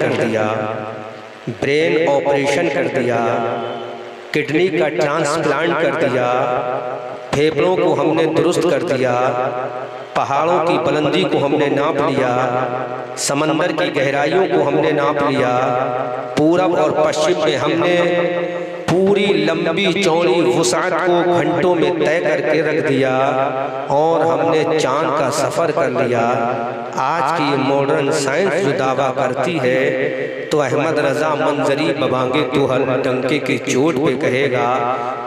कर दिया, brain operation कर दिया, किडनी का ट्रांसप्लांट कर दिया, फेफड़ों को हमने दुरुस्त कर दिया, पहाड़ों की बुलंदी को हमने नाप लिया, समंदर की गहराइयों को हमने नाप लिया, पूरब और पश्चिम में हमने पूरी लंबी चौड़ी वुसाअत को घंटों में तय करके रख दिया और हमने चांद का सफ़र कर लिया। आज की ये मॉडर्न साइंस जो दावा करती है तो अहमद रज़ा मंजरी बबांगे तो हर डंके की चोट पे कहेगा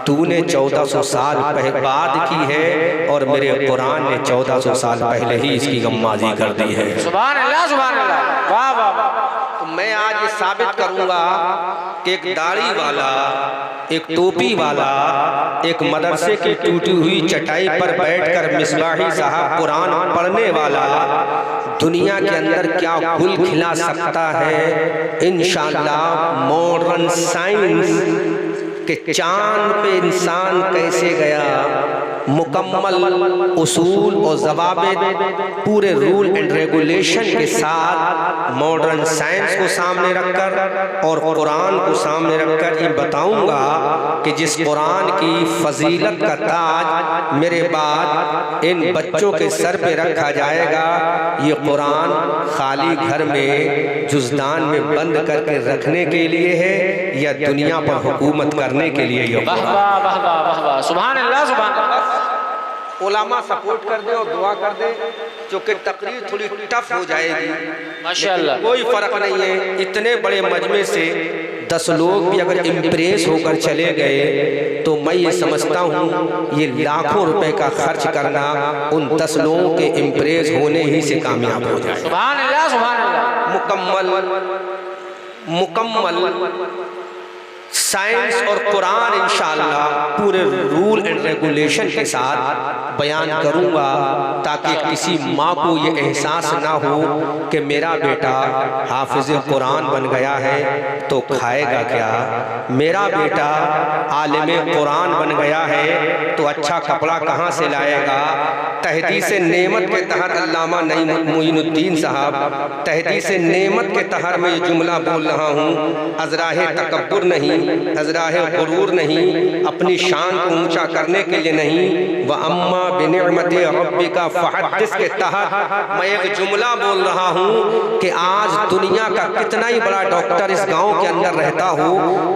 तूने 1400 साल बाद की है और मेरे कुरान ने 1400 साल पहले ही इसकी गम्माजी कर दी है। सुभान अल्लाह, सुभान अल्लाह, वाह वाह वाह। तो मैं आज ये साबित करूंगा कि एक दाढ़ी वाला, एक टोपी वाला, एक मदरसे की टूटी हुई चटाई पर बैठकर मिसबाही साहब कुरान पढ़ने वाला दुनिया के अंदर क्या गुल खिला सकता है। इंशाअल्लाह मॉडर्न साइंस के चांद पे इंसान कैसे गया, मुकम्मल उसूल और ज़वाबित पूरे रूल एंड रेगुलेशन के साथ मॉडर्न साइंस को सामने रखकर और कुरान को सामने रखकर ये बताऊंगा कि जिस कुरान की फजीलत का ताज मेरे बाद इन बच्चों के सर पे रखा जाएगा, ये कुरान खाली घर में जुज़दान में बंद करके रखने के लिए है या दुनिया पर हुकूमत करने के लिए। ये वाह वाह वाह वाह वाह, सुभान अल्लाह, सुभान अल्लाह। उलामा सपोर्ट कर दे और दुआ कर दे, क्योंकि तकरीर थोड़ी टफ हो जाएगी माशाअल्लाह। कोई फर्क नहीं है, इतने बड़े मजमे से 10 लोग भी अगर इम्प्रेस होकर चले गए तो मैं ये समझता हूँ ये लाखों रुपए का खर्च करना उन 10 लोगों के इम्प्रेस होने ही से कामयाब हो जाए। सुभान अल्लाह, सुभान अल्लाह। मुकम्मल साइंस और कुरान इंशाअल्लाह पूरे रूल एंड रेगुलेशन के साथ बयान करूंगा ताकि किसी माँ को ये एहसास ना हो कि मेरा बेटा हाफिज कुरान बन गया है तो खाएगा क्या, मेरा बेटा आलिम कुरान बन गया है तो अच्छा कपड़ा कहाँ से लाएगा। तहदीस नेमत के तहत अल्लामा नईम मोइनुद्दीन साहब तहदीस नेमत के तहत मैं ये जुमला बोल रहा हूँ, अज़राहे तकब्बुर नहीं, अज़राहे गुरूर नहीं, अपनी शान को ऊंचा करने के लिए नहीं, व अम्मा बिनिअमति रब्बिका फहद्दिस के तहत मैं एक जुमला बोल रहा हूँ कि आज दुनिया का कितना ही बड़ा डॉक्टर इस गांव के अंदर रहता हो,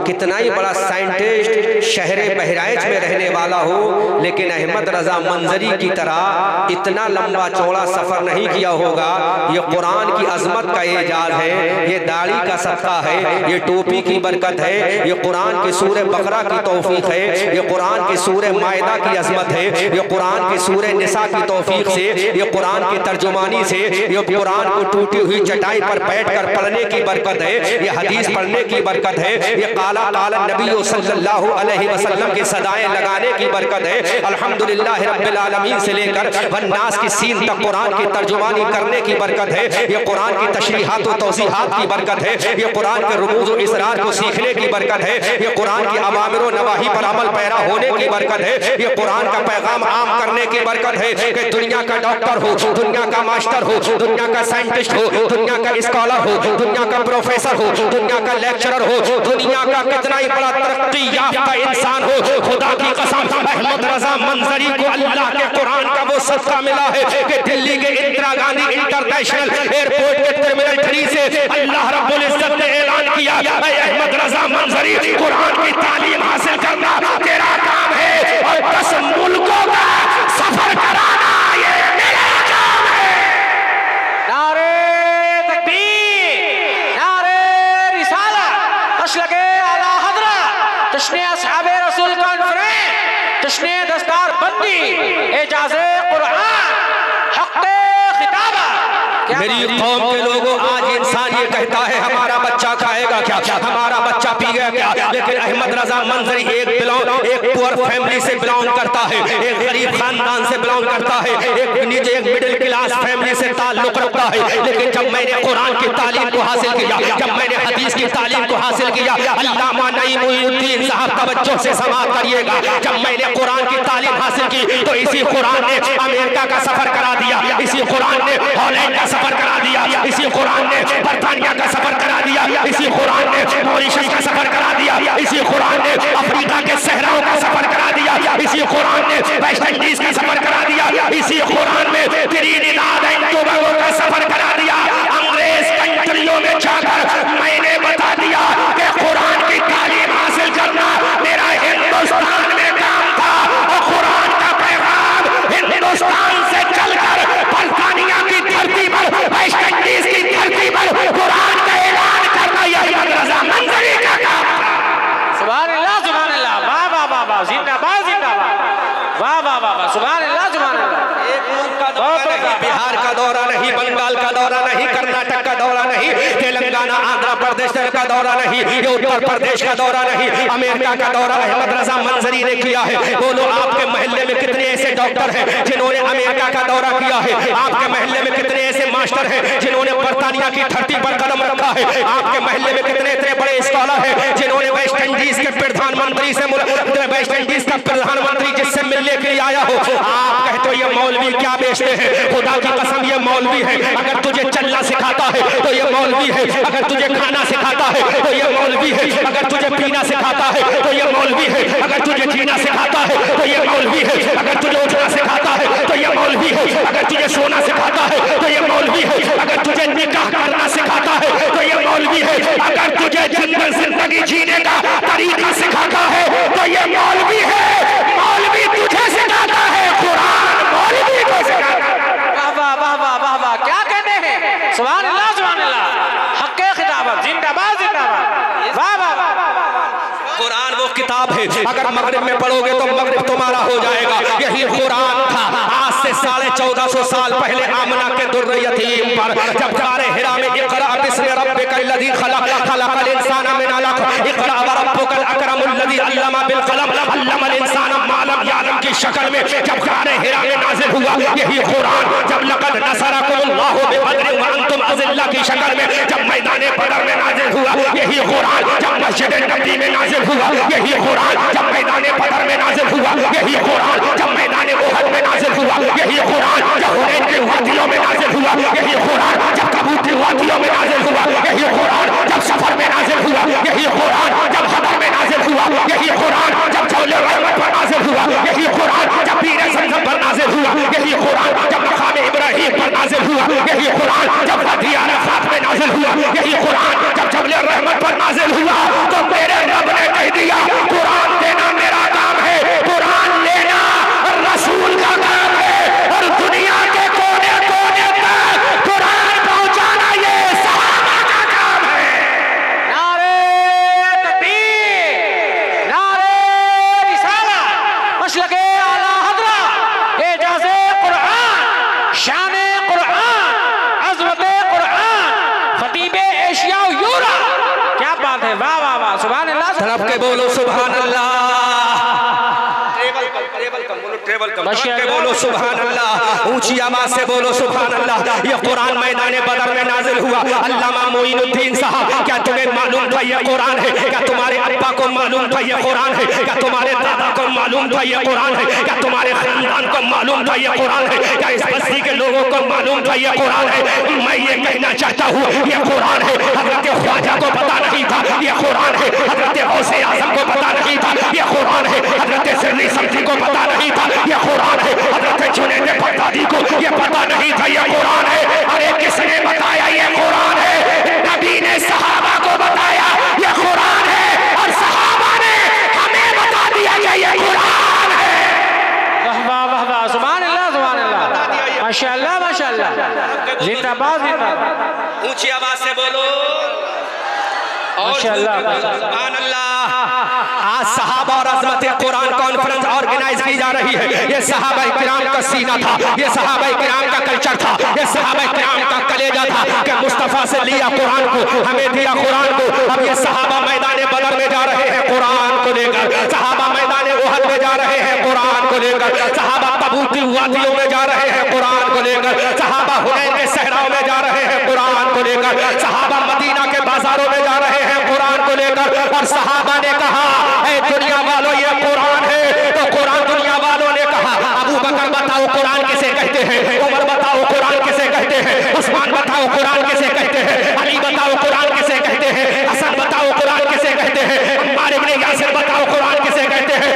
कितना ही बड़ा साइंटिस्ट शहर बहराइच में रहने वाला हो, लेकिन अहमद रज़ा मंजरी की तरह इतना लंबा चौड़ा सफर नहीं किया होगा। ये कुरान की अजमत का एजाज है, ये दाढ़ी का सदका है, ये टोपी की बरकत है, ये कुरान की सूरह बकरा की तौफीक है, ये कुरान की सूरह मायदा की अजमत है, ये कुरान की सूरह निसा की तौफीक से, ये कुरान की तर्जुमानी से, ये कुरान को टूटी हुई चटाई पर बैठकर पढ़ने की बरकत है, ये हदीस पढ़ने की बरकत है, ये काला काला नबी सल्लल्लाहु अलैहि वसल्लम की सदाएं लगाने की बरकत है। अल्हम्दुलिल्लाह रब्बिल आलमीन से लेकर वन्नास की सीन तक कुरान की तर्जुमानी करने की बरकत है, ये कुरान की तशरीहात और तौसीहात की बरकत है, ये कुरान के रुमूज़ और इसरार को सीखने की बरकत है, ये कुरान की अवामिर व नवाही पर अमल पैरा होने की बरकत है, ये कुरान का पैगाम आम करने की बरकत है कि दुनिया का डॉक्टर हो, दुनिया का मास्टर हो, दुनिया का साइंटिस्ट हो, दुनिया का स्कॉलर हो, दुनिया का प्रोफेसर हो, दुनिया का लेक्चरर हो, दुनिया का कितना ही बड़ा तरक्की याफ्ता इंसान हो, खुदा की कसम अहमद रज़ा मंजरी को अल्लाह के कुरान का वो सदका मिला है कि दिल्ली के इंदिरा गांधी इंटरनेशनल एयरपोर्ट के टर्मिनल 3 से अल्लाह रब्बुल इज्जत ने ऐलान किया, अहमद रज़ा मंजरी कुरान की तालीम हासिल करना तेरा काम है और 10 मुल्कों का सफर कराना ये मेरा काम है। नारे तकबीर, नारे रिसालत, अशलगे आला हज़रत, जश्न असहाबे रसूल कॉन्फ्रेंस, जश्न दस्तार बंदी, एजाज़े कुरान, हक़्क़े खिताबा। मेरी कौम के लोगों, आज इंसान ये कहता है हमारा बच्चा खाएगा क्या, हमारा बच्चा पीएगा क्या, लेकिन अहमद रज़ा मंजरी एक पुअर फैमिली से बिलोंग करता है, एक गरीब खानदान से बिलोंग करता है, एक मिडिल क्लास फैमिली से ताल्लुक रखता है, लेकिन जब मैंने कुरान की तालीम को हासिल किया, जब मैंने हदीस की तालीम को हासिल किया, अल्लामा नईम मोइनुद्दीन साहब तवज्जो से समाअत करिएगा, जब मैंने कुरान की तालीम हासिल की तो इसी कुरान ने अमेरिका का सफर करा दिया, इसी कुरान ने हॉलैंड का सफर करा दिया, इसी कुरान ने बर्तानिया का सफर करा दिया, नहीं, तेलंगाना आंध्र प्रदेश का दौरा नहीं, ये उत्तर प्रदेश का दौरा नहीं, अमेरिका का दौरा अहमद रजा मंजरी ने किया है। बोलो आपके महल्ले में कितने ऐसे डॉक्टर हैं जिन्होंने अमेरिका का दौरा किया है? आपके महल्ले में कितने ऐसे मास्टर हैं जिन्होंने बर्तानिया की धरती पर कदम रखा है? आपके महल्ले में कितने इतने बड़े स्कॉलर हैं जिन्होंने वेस्ट इंडीज के प्रधानमंत्री से वेस्ट इंडीज का प्रधानमंत्री जिससे मिलने के लिए आया हो? आप कहते हो ये मौलवी क्या बेचते हैं? खुदा की कसम ये मौलवी है। अगर तुझे चलना सिखाता है तो ये मौलवी है, अगर तुझे खाना सिखाता है तो ये मौलवी है, अगर तुझे पीना सिखाता है तो ये मौलवी है, अगर तुझे जीना सिखाता है तो ये मौलवी है, अगर तुझे उठना सिखाता है तो ये मौलवी है, अगर तुझे सोना सिखाता है तो ये मौलवी है, अगर तुझे निकाह करना सिखाता है तो ये मौलवी है, अगर तुझे जिंदगी जीने का तरीका सिखाता है तो ये मौलवी है। मौलवी तुझे सिखाता है, कुरान मौलवी को सिखाता है। वाह वाह वाह वाह वाह वाह, क्या कहते हैं? सुभान अल्लाह सुभान अल्लाह, हक़ खिताबत, जिंदाबाद जिंदाबाद, वाह वाह वाह। कुरान वो किताब है, अगर मगरिब में पढ़ोगे तो मगरिब तुम्हारा हो जाएगा। यही कुरान था आज से 1450 साल पहले आमना के दुर्र यतीम पर जब गारे हिरा में इक़रा बिस्मि रब्बिकल लज़ी खलक़ खलक़ल इंसाना मिन अलक़ इक़रा व रब्बुकल अकरमुल लज़ी अल्लमा बिल क़लम अल्लमल इंसाना मा लम यअलम की शक्ल में जब गारे हिरा में नाज़िल हुआ यही कुरान। जब लक़द नसरकुमुल्लाहु बिबद्रिन व अंतुम अज़िल्ला की शक्ल में जब मैदान बदर में नाज़िल हुआ यही कुरान। जब मस्जिद नबी में नाज़िल हुआ यही कुरान। जब मैदान बदर में नाज़िल हुआ यही कुरान। जब मैदान उहद में नाज़िल हुआ यही कुरान। जब हुनैन की वादियों में नाज़िल हुआ यही कुरान। जब तबूक की वादियों में नाज़िल हुआ यही कुरान। जब सफर में नाज़िल हुआ यही कुरान। जब हदर में नाज़िल हुआ यही कुरान। जब जौले रहमत पर नाज़िल हुआ यही कुरान। जब पीर ज़मज़म पर नाज़िल हुआ यही कुरान। जब मक़ाम इब्राहीम पर नाज़िल हुआ यही कुरान। जब वादी अरफ़ात में नाज़िल हुआ यही कुरान। जब जबले रहमत पर नाज़िल हुआ तो मेरे रब ने कह दिया कुरान देना मेरा काम है, कुरान लेना रसूल का काम है, और दुनिया के कोने कोने तक कुरान पहुंचाना ये सहाबा का काम है। नारे तकबीर, नारे रिसालत, मसलके आला हज़रत, एजाज़े कुरान, शाने कुरान, अज़मते कुरान, खतीबे एशिया और यूरोप। क्या बात है, वाह वाह वाह, सुभान अल्लाह। तरफ के बोलो सुभान अल्लाह। के बोलो सुभान अल्लाह। ऊंची आवाज से बोलो सुभान अल्लाह। ये कुरान मैदान बदर में नाजिल हुआ। अल्लामा मोइनुद्दीन साहब, क्या तुम्हें मालूम था ये कुरान है? क्या तुम्हारे अब्बा को मालूम था ये कुरान है? क्या तुम्हारे दादा को मालूम था ये कुरान है? क्या तुम्हारे खानदान को मालूम था ये कुरान है? क्या इस बस्ती के लोगों को मालूम था ये कुरान है? मैं ये कहना चाहता हूँ ये कुरान है। हजरत ख्वाजा को पता नहीं था ये कुरान है। हजरत गौसे आज़म को पता नहीं था ये कुरान है। हजरत सिर्री समझी को पता नहीं था ये कुरान है। हजरत जुनैद बगदादी को ये पता नहीं था ये कुरान है। अरे किसने बताया ये कुरान है? नबी ने सहाबा को बताया ये कुरान है, और सहाबा ने हमें बता दिया कि ये कुरान है। वाह वाह वाह, सुभान अल्लाह सुभान अल्लाह, माशाअल्लाह माशाअल्लाह, जिंदाबाद जिंदाबाद। ऊंची आवाज से बोलो माशाअल्लाह सुभान अल्लाह। आज सहाबा और अज़मत कुरान कॉन्फ्रेंस ऑर्गेनाइज की जा रही है। ये सहाबा किराम का सीना था, ये सहाबा किराम का कल्चर था, ये सहाबा किराम का कलेजा था कि मुस्तफा से लिया कुरान को, हमें दिया कुरान को। अब ये सहाबा मैदान बदर में जा रहे हैं कुरान को लेकर, सहाबा मैदान उहद में जा रहे हैं कुरान को लेकर, सहाबा तबूक की वादियों में जा रहे हैं कुरान को लेकर, सहाबा हुनैन के सहराओं में जा रहे हैं कुरान को लेकर, सहाबा मदीना के बाजारों में जा रहे हैं कुरान को लेकर। और सहाबा ने कहा ऐ दुनिया वालों ये कुरान है, तो कुरान दुनिया वालों ने कहा अबू बकर बताओ कुरान किसे कहते हैं? उमर बताओ कुरान किसे कहते हैं? उस्मान बताओ कुरान किसे कहते हैं? अली बताओ कुरान किसे कहते हैं? हसन बताओ कुरान किसे कहते हैं? अम्मार इब्ने यासिर बताओ कुरान किसे कहते हैं?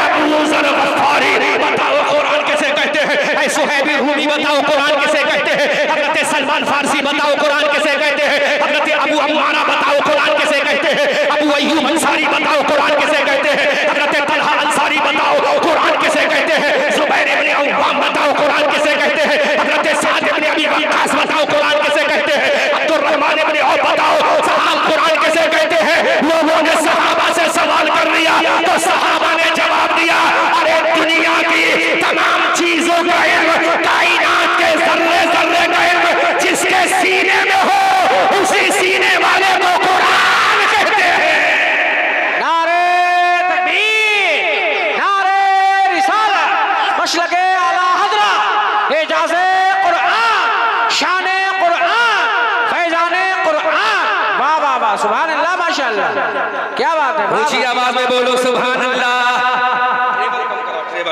अबू ज़र गफ़ारी बताओ कुरान किसे कहते हैं? ऐ सुहैबी रूमी बताओ कुरान किसे कहते हैं? हज़रत सलमान फारसी बताओ कुरान किसे कहते हैं? हज़रत अबू अम्मारा बताओ कुरान किसे कहते हैं? अबू अय्यूब अंसारी बताओ कुरान किसे कहते हैं? हज़रत तलहा अंसारी बताओ कुरान किसे कहते हैं? ज़ुबैर इब्ने अव्वाम बताओ कुरान किसे कहते हैं? हज़रत साद इब्ने अबी वक्कास बताओ कुरान किसे कहते हैं? अब्दुर्रहमान इब्ने औफ बताओ सहाब कुरान किसे कहते हैं? लोगों ने सहाबा से सवाल कर लिया तो सहाबा ने जवाब दिया अरे दुनिया की तमाम चीजों का इल्म, कायनात के ज़र्रे ज़र्रे का इल्म जिस वाह वाह, सुभान अल्लाह, माशाअल्लाह, क्या बात है। ऊंची आवाज में बोलो सुभान अल्लाह,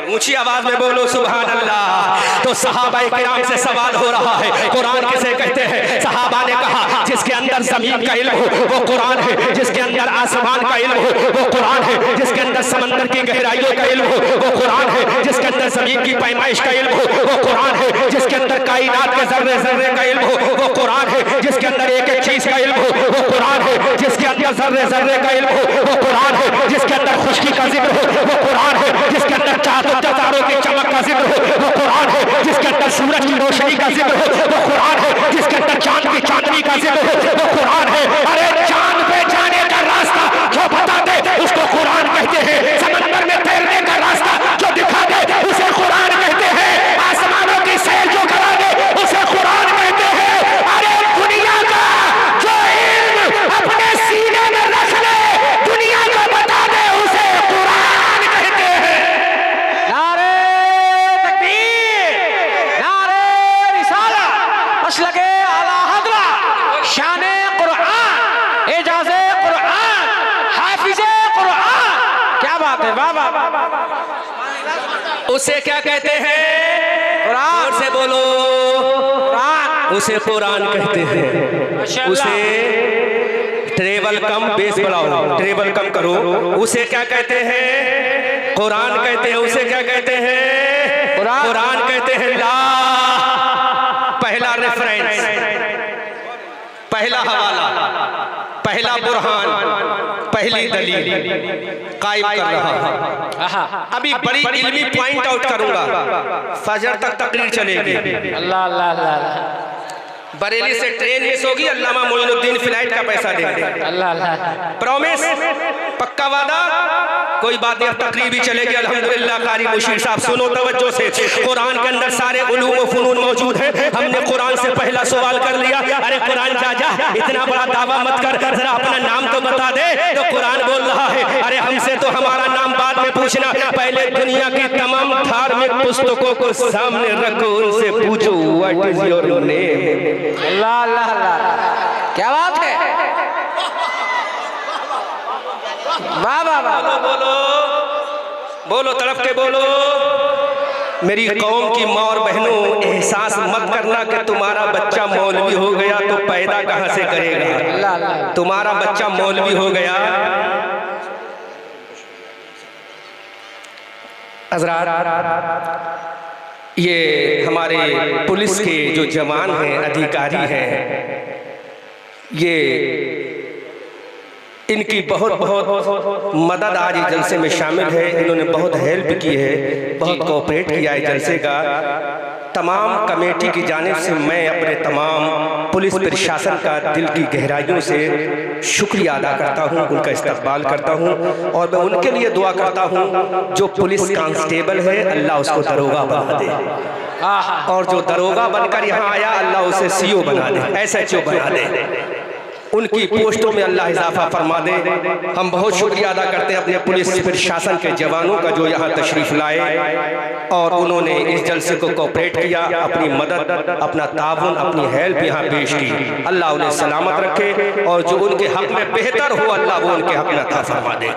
ऊंची आवाज में बोलो सुभान अल्लाह। तो सहाबा किराम से सवाल हो रहा है, कुरान किसे कहते हैं? सहाबा ने कहा जिसके अंदर जमीन का इल्म हो वो कुरान है, जिसके अंदर आसमान का इल्म हो वो कुरान है, जिसके अंदर समंदर की गहराइयों का इल्म हो वो कुरान है, जिसके अंदर जमीन की पैमाइश का इल्म हो वो कुरान है, जिसके अंदर कायनात के जर्रे जर्रे का इल्म हो वो कुरान है, जिसके अंदर एक एक चीज का इल्म हो वो कुरान है, जिसके अंदर जर्रे जर्रे का इल्म हो वो कुरान है, जिसके अंदर खुश्की का जिक्र हो वो कुरान है, जिसके अंदर तारों की चमक का जिक्र हो वो कुरान है, जिसके अंदर सूरज की रोशनी का जिक्र हो वो कुरान है, जिसके अंदर चांद की चांदनी का जिक्र हो वो कुरान है। अरे चांद पे जाने का रास्ता जो बता दे उसको कुरान कहते हैं, समंदर में तैरने का रास्ता जो दिखा दे उसे कुरान कहते हैं, आसमानों की सैर जो करा दे उसे कुरान कहते हैं। अरे दुनिया का जो इल्म अपने सीने में रख ले, दुनिया को बता दे उसे कुरान कहते हैं। नारे तकबीर, नारे रिसालत, मसलके आला हज़रत, शाने कुरान, एजाज़े कुरान, हाफिज़े कुरान, क्या बात है, वाह वाह वाह। उसे क्या कहते हैं? कुरान से बोलो, कुरान, उसे कुरान कहते हैं। माशाअल्लाह। उसे ट्रेवल कम बेस बढ़ाओ, ट्रेवल कम करो। उसे क्या कहते हैं? कुरान कहते हैं। उसे क्या कहते हैं? कुरान। कुरान कहते हैं। ला पहला रेफरेंस, पहला हवाला, पहला बुरहान, पहली दलील कायम कर रहा है। आहा, अभी बड़ी इल्मी पॉइंट आउट करूंगा, फजर तक तकरीर चलेगी। अल्लाह अल्लाह अल्लाह, बरेली से ट्रेन मिस होगी, अल्लामा मोइनुद्दीन फ्लाइट का पैसा देंगे। अल्लाह अल्लाह, प्रॉमिस, पक्का वादा, कोई बात नहीं। अब तकरीर भी चलेगी अल्हम्दुलिल्लाह। कारी मुशीर साहब सुनो तवज्जो से, कुरान के अंदर सारे उलूम व फुनून मौजूद है। हमने कुरान से पहला सवाल कर लिया, अरे कुरान चाचा इतना बड़ा दावा मत कर, जरा अपना नाम तो बता दे। तो कुरान बोल रहा है, अरे हमसे तो हमारा नाम बाद में पूछना, पहले दुनिया की तमाम धार्मिक पुस्तकों को सामने रखो, उनसे पूछो व्हाट इज योर नेम। अल्लाह अल्लाह अल्लाह, क्या बात है, वाह वाह वाह। बोलो बोलो, तड़प के बोलो। मेरी कौम की माँ और बहनों, एहसास मत करना कि तुम्हारा बच्चा मौलवी हो गया तो पैदा कहाँ से करेगा। अल्लाह अल्लाह, तुम्हारा बच्चा मौलवी हो गया, हज़रात, ये हमारे पुलिस के जो जवान हैं, अधिकारी हैं, ये इनकी बहुत बहुत मदद आज इस जलसे में शामिल है। इन्होंने बहुत हेल्प की है, बहुत कोऑपरेट किया है जलसे का। तमाम कमेटी की जानिब से मैं अपने तमाम पुलिस प्रशासन का दिल की गहराइयों से शुक्रिया अदा करता हूं, उनका इस्तकबाल करता हूं, और मैं उनके लिए दुआ करता हूं जो पुलिस कांस्टेबल है अल्लाह उसको दरोगा बना दे, और जो दरोगा बनकर यहाँ आया अल्लाह उसे सीओ बना दे, SHO बना दे, उनकी पोस्टों में अल्लाह इजाफा फरमा दे। हम बहुत शुक्रिया अदा करते हैं अपने पुलिस प्रशासन के जवानों का जो यहाँ तशरीफ लाए और उन्होंने इस जलसे को कोऑपरेट किया, अपनी मदद, अपना ताउन, अपनी हेल्प यहाँ पेश की। अल्लाह उन्हें सलामत रखे और जो उनके हक में बेहतर हो अल्लाह वो उनके हक में अता फरमा दे।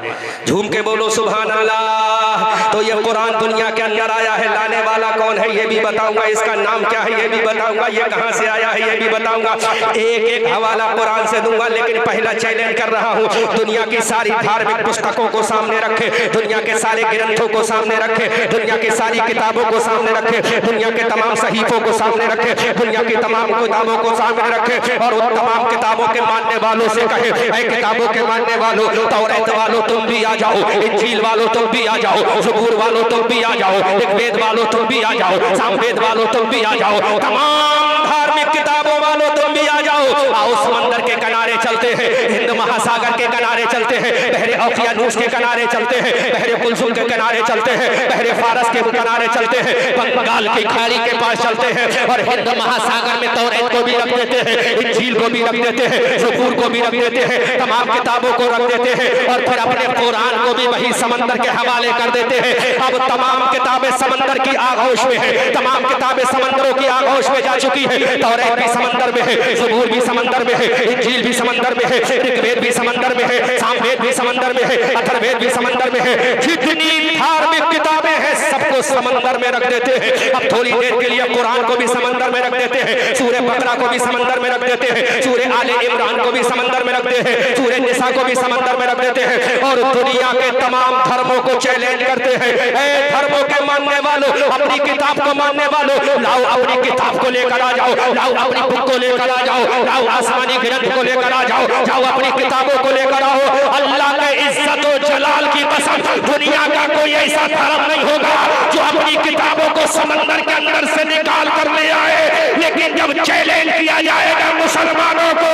झूम के बोलो सुभान अल्लाह। तो ये कुरान दुनिया के अंदर आया है, लाने वाला कौन है ये भी बताऊंगा, इसका नाम क्या है ये भी बताऊंगा, ये कहाँ से आया है ये भी बताऊंगा, एक एक हवाला कुरान से दूंगा। लेकिन पहला चैलेंज कर रहा हूँ, दुनिया की सारी धार्मिक पुस्तकों को सामने रखे, दुनिया के सारे ग्रंथों को सामने रखे, दुनिया की सारी किताबों को सामने रखे, दुनिया के तमाम सहीफों को सामने रखे, दुनिया की तमाम किताबों को सामने रखे, और उन तमाम किताबों के मानने वालों से कहे, ऐ किताबों के मानने वालों, तौरात वालों तुम भी आ जाओ, इंजील वालों तुम भी आ जाओ, ज़बूर वालों तुम भी आ जाओ, ऋग्वेद वालों तुम भी आ जाओ, सामवेद वालों तुम भी आ जाओ, तमाम धार्मिक किताबों वालों तुम भी आ जाओ। आओ समंदर के किनारे चलते हैं, हिंद महासागर के किनारे चलते हैं, बहरे औकियानूस के किनारे चलते हैं, बहरे कुलसुम के किनारे चलते हैं, बहरे फारस के किनारे चलते हैं, बंगाल की खाड़ी के पास चलते हैं, और हिंद महासागर में तौरात को भी रख देते हैं, इंजील को भी रख देते हैं, ज़बूर को भी रख देते हैं, तमाम किताबों को रख देते हैं, और फिर अपने कुरान को भी वही समंदर के हवाले कर देते हैं। अब तमाम किताबें समंदर की आगोश में है, तमाम किताबें समंदरों की आगोश में जा चुकी है, तौरात भी समंदर में है, ज़बूर भी समंदर समंदर में है, इंजील भी समंदर में है, ऋग्वेद भी समंदर में है, सामवेद भी समंदर में है, अथर्ववेद भी समंदर में है। जितनी धार्मिक किताबें हैं सबको समंदर में रख देते हैं। अब थोड़ी देर के लिए कुरान को भी समंदर में रख देते हैं, सूरह बकरा को भी समंदर में रख देते हैं, सूरह आले इमरान को भी समंदर में रख देते हैं, सूरह निसा को भी समंदर में रख देते हैं और दुनिया के तमाम धर्मों को चैलेंज करते हैं। ऐ धर्मों के मानने वालों, अपनी किताब को मानने वालों, लाओ अपनी किताब को लेकर आ जाओ, लाओ अपनी बुक को लेकर आ जाओ, लाओ आसमानी ग्रंथ को लेकर आ जाओ, जाओ अपनी किताबों को लेकर आओ। अल्लाह के इज्जत और जलाल की कसम, दुनिया का कोई ऐसा धर्म नहीं होगा जो अपनी किताबों को समंदर के अंदर से निकाल कर ले आए। लेकिन जब चैलेंज किया जाएगा मुसलमानों को,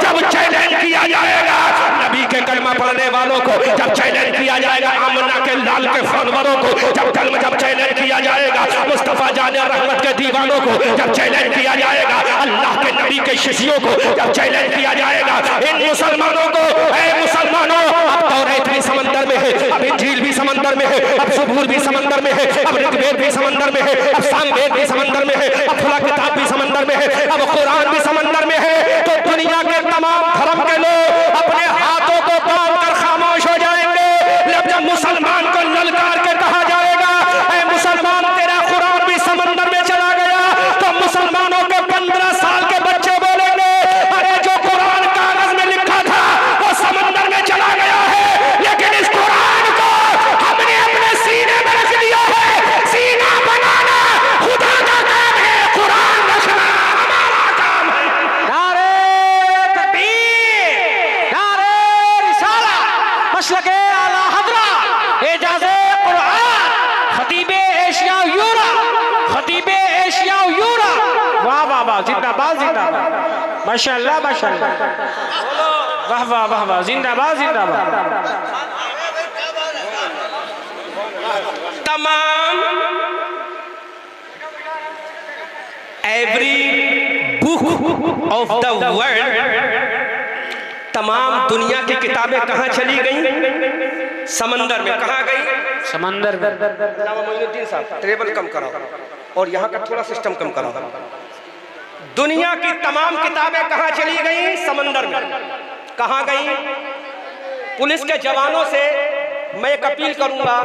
जब चैलेंज किया जाएगा नबी के कलमा पढ़ने वालों को, जब चैलेंज किया जाएगा आमना के लाल के फॉलोअरों को, जब चैलेंज किया जाएगा मुस्तफा जाने रहमत के दीवानों को, जब चैलेंज किया जाएगा अल्लाह के नबी के शिष्यों को, जब चैलेंज किया जाएगा इन मुसलमानों को, ऐ मुसलमानों अब तौरात भी समंदर में है, अब इंजील भी समंदर में है, अब ज़बूर भी समंदर में है, अब ऋग्वेद भी समंदर में है, अब सामवेद भी समंदर में है, अब खुला किताब भी समंदर में है, अब कुरान भी समंदर में है। तो दुनिया के तमाम धर्म के लोग अपने हाथों को बांध कर खामोश हो जाएंगे जब मुसलमान को ललकार के कहा जाएगा ऐ मुसलमान तेरा कुरान भी समंदर में चला गया। तो मुसलमानों के 15 साल के बच्चे बोलेंगे अरे जो कुरान कागज में लिखा था वो समंदर में चला गया है, लेकिन इस कुरान को हमने अपने सीने में रख लिया है। सीना बनाना खुदा का काम है, कुरान रखना हमारा काम है। नारे तकबीर, नारे रिसाला, मसलके आला हजरा, एजाज़े कुरान, खतीबे एशिया यूरोप, खतीबे एशिया यूरोप। वाह वाह वाह, जिंदाबाद जिंदाबाद, माशाअल्लाह माशाअल्लाह, वाह वाह वाह वाह, जिंदाबाद जिंदाबाद। तमाम every book of the world, तमाम दुनिया की किताबें कहाँ चली गई? समंदर में। कहाँ गई? समंदर में। मोइनुद्दीन साहब टेबल कम कराओ और यहाँ का थोड़ा सिस्टम कम कराओ। दुनिया की तमाम किताबें कहाँ चली गई? समंदर में। कहाँ गई? पुलिस के जवानों से मैं एक अपील करूंगा,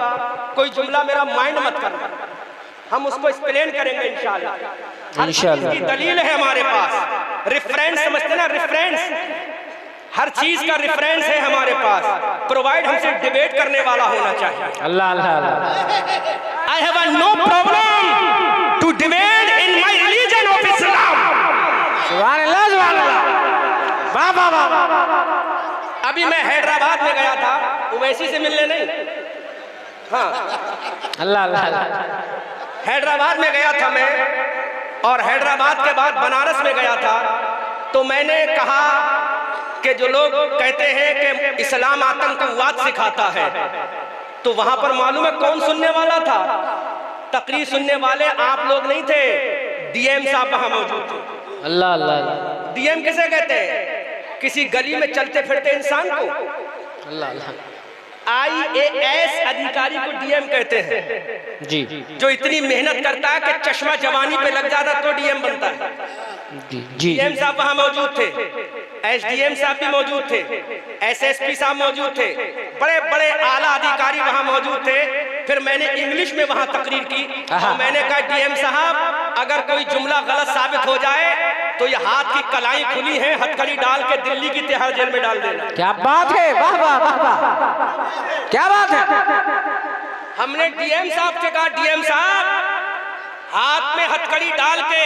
कोई जुमला मेरा माइंड मत करना, हम उसको एक्सप्लेन करेंगे इंशाल्लाह। इंशाल्लाह की दलील है हमारे पास, रेफरेंस समझते ना, रेफरेंस, हर चीज का रेफरेंस है हमारे पास। प्रोवाइड हमसे डिबेट करने वाला होना चाहिए। अल्लाह अल्लाह अल्लाह। I have no problem to debate in my religion of इस्लाम। सुभान अल्लाह सुभान अल्लाह, वाह वाह वाह। अभी मैं हैदराबाद में गया था, उवैसी से मिलने नहीं, हाँ अल्लाह अल्लाह। हैदराबाद में गया था मैं, और हैदराबाद के बाद बनारस में गया था। तो मैंने कहा कि जो लोग कहते हैं कि इस्लाम आतंकवाद सिखाता है, तो वहां पर मालूम है कौन सुनने वाला था? तकरीर सुनने वाले आप लोग नहीं थे, डीएम साहब वहां मौजूद थे। अल्लाह अल्लाह। डीएम किसे कहते हैं? किसी गली में चलते फिरते इंसान को। अल्लाह अल्लाह। IAS अधिकारी को डीएम कहते हैं जी। जो इतनी मेहनत करता है कि चश्मा जवानी पे लग जाता तो डीएम बनता है। जी। डीएम साहब वहां मौजूद थे, एसडीएम साहब भी मौजूद थे, एसएसपी साहब मौजूद थे, बड़े बड़े आला अधिकारी वहां मौजूद थे। फिर मैंने इंग्लिश में वहां तकरीर की और मैंने कहा डीएम साहब अगर कोई जुमला गलत साबित हो जाए तो ये हाथ की कलाई खुली है, हथकड़ी डाल के दिल्ली की तिहाड़ जेल में डाल देना। क्या बात है, वाह वाह वाह वाह, क्या बात है। हमने डीएम साहब से कहा डीएम साहब हाथ में हथकड़ी डाल के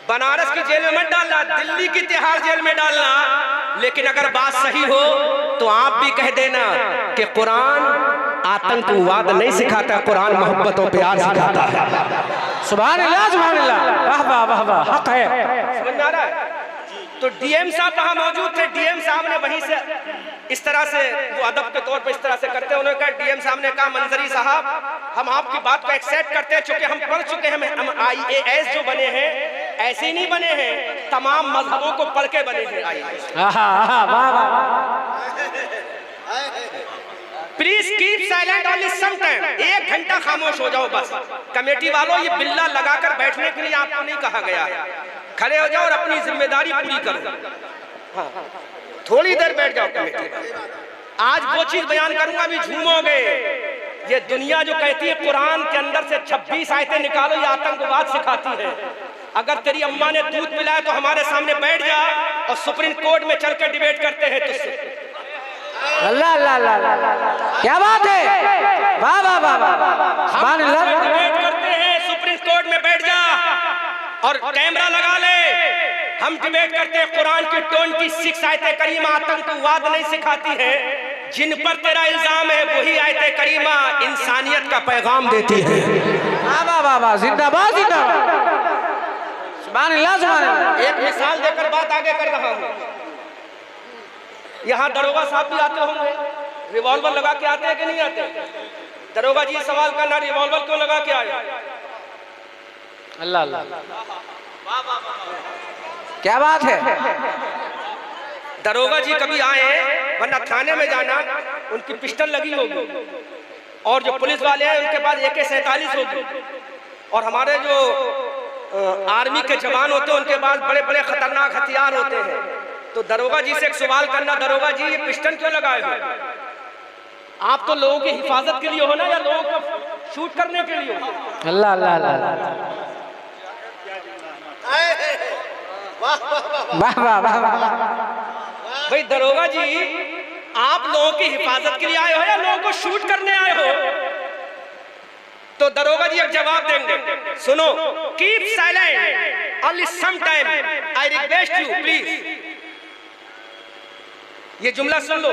बनारस की जेल में मत डालना, दिल्ली की तिहाड़ जेल में डालना, लेकिन अगर बात सही हो तो आप भी कह देना कि कुरान आतंकवाद नहीं सिखाता, कुरान मोहब्बत और प्यार सिखाता है। सुभान अल्लाह सुभान अल्लाह, वाह वाह वाह वाह, हक है। समझ में आ रहा है? तो डीएम साहब वहां मौजूद थे। डीएम साहब ने वहीं से इस तरह से, वो अदब के तौर पर इस तरह से करते हैं, उन्होंने कहा डीएम साहब ने कहा मंजरी साहब हम आपकी बात को एक्सेप्ट करते हैं, चूंकि हम पढ़ चुके हैं, हम IAS जो बने हैं ऐसे नहीं बने हैं, तमाम मजहबों को पढ़ के बने हैं IAS। Please keep silent only some time, 1 घंटा खामोश हो जाओ बस। कमेटी वालों ये बिल्ला लगाकर बैठने के लिए आपको नहीं कहा गया है, खड़े हो जाओ और अपनी जिम्मेदारी पूरी करो। हाँ, थोड़ी देर बैठ जाओ कमेटी। आज वो चीज बयान करूंगा, अभी झूमोगे। ये दुनिया जो कहती है कुरान के अंदर से 26 आयतें निकालो, ये आतंकवाद सिखाती है। अगर तेरी अम्मा ने दूध पिलाया तो हमारे सामने बैठ जा और सुप्रीम कोर्ट में चल कर डिबेट करते हैं तुझसे। अल्लाह अल्लाह अल्लाह, क्या बात है, वाह वाह वाह वाह, सुभान अल्लाह। डिबेट करते हैं, सुप्रीम कोर्ट में बैठ जा और कैमरा लगा ले, हम डिबेट करते हैं। कुरान की 26 आयतें करीमा आतंकवाद नहीं सिखाती है, जिन पर तेरा इल्जाम है वही आयतें करीमा इंसानियत का पैगाम देती है। वाह वाह वाह वाह, जिंदाबाद जिंदाबाद, सुभान अल्लाह सुभान अल्लाह। एक मिसाल देकर बात आगे कर रहा हूँ। यहाँ दरोगा साहब भी आते होंगे, रिवॉल्वर लगा के आते हैं कि नहीं आते? दरोगा जी सवाल करना, रिवॉल्वर क्यों लगा के आए? अल्लाह अल्लाह, क्या बात है। दरोगा जी कभी आए, वरना थाने में जाना, उनकी पिस्टल लगी होगी और जो पुलिस वाले हैं उनके पास AK-47 होगी, और हमारे जो आर्मी के जवान होते हैं उनके पास बड़े बड़े खतरनाक हथियार होते हैं। तो दरोगा जी से एक सवाल करना, दरोगा जी ये पिस्टल क्यों लगाए हो? आप तो लोगों की हिफाजत के लिए हो ना, या लोगों को शूट करने के लिए हो? अल्लाह अल्लाह अल्लाह, वाह वाह वाह वाह। भाई दरोगा जी, आप लोगों की हिफाजत के लिए आए हो या लोगों को शूट करने आए हो? तो दरोगा जी एक जवाब देंगे, सुनो, keep silent only some time, I request you please. ये जुमला सुन लो,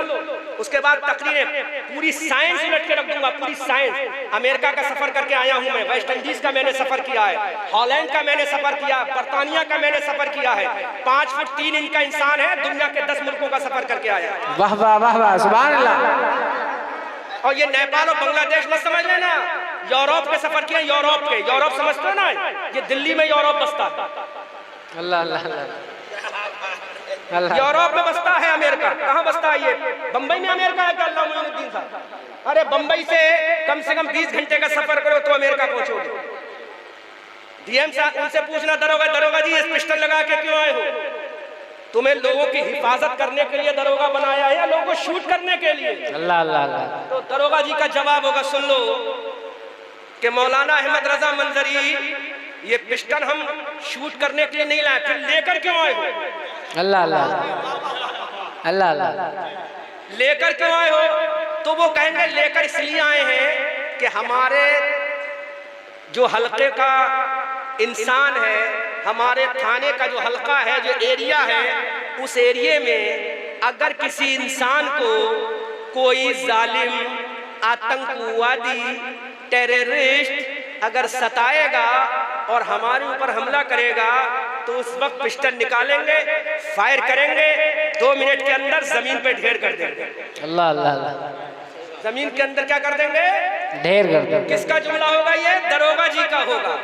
उसके बाद तकरीरें पूरी साइंस उलट के रख दूंगा, पूरी साइंस। अमेरिका का सफर करके आया हूं मैं, वेस्ट इंडीज का मैंने सफर किया है, हॉलैंड का मैंने सफर किया, बर्तानिया का मैंने सफर किया है। 5 फुट 3 इंच का इंसान है, दुनिया के 10 मुल्कों का सफर करके आया। वाह वाह वाह वाह, सुभान अल्लाह। और ये नेपाल और बांग्लादेश मत समझ लेना, यूरोप के सफर किया, यूरोप के। यूरोप समझते हो ना, ये दिल्ली में यूरोप बसता है। अल्लाह अल्लाह अल्लाह, यूरोप में बसता है अमेरिका। कहाँ बसता है ये? बंबई में अमेरिका है क्या? अल्लाह मोइनुद्दीन साहब, अरे बंबई से कम 20 घंटे का सफर करो तो अमेरिका पहुंचोगे। डीएम साहब उनसे पूछना, दरोगा जी इस पिस्टल लगा के क्यों आए हो? तुम्हें लोगों की हिफाजत करने के लिए दरोगा बनाया है या लोगों को शूट करने के लिए? अल्लाह अल्लाह अल्लाह। तो दरोगा जी का जवाब होगा, सुन लो, कि मौलाना अहमद रजा मंजरी, ये पिस्टल हम शूट करने के लिए नहीं लाए, फिर लेकर क्यों आए हो? अल्लाह अल्लाह अल्लाह अल्लाह, लेकर क्यों आए हो? तो वो कहेंगे लेकर इसलिए आए हैं कि हमारे जो हल्के का इंसान है, हमारे थाने का जो हल्का है, जो एरिया है, उस एरिया में अगर किसी इंसान को कोई जालिम, आतंकवादी, टेररिस्ट अगर सताएगा और हमारे ऊपर हमला करेगा तो उस वक्त पिस्टल निकालेंगे, फायर करेंगे, 2 मिनट के अंदर जमीन पे ढेर कर देंगे। अल्लाह अल्लाह अल्लाह, जमीन के अंदर क्या कर देंगे? ढेर कर देंगे। किसका जुमला होगा ये? दरोगा जी का होगा,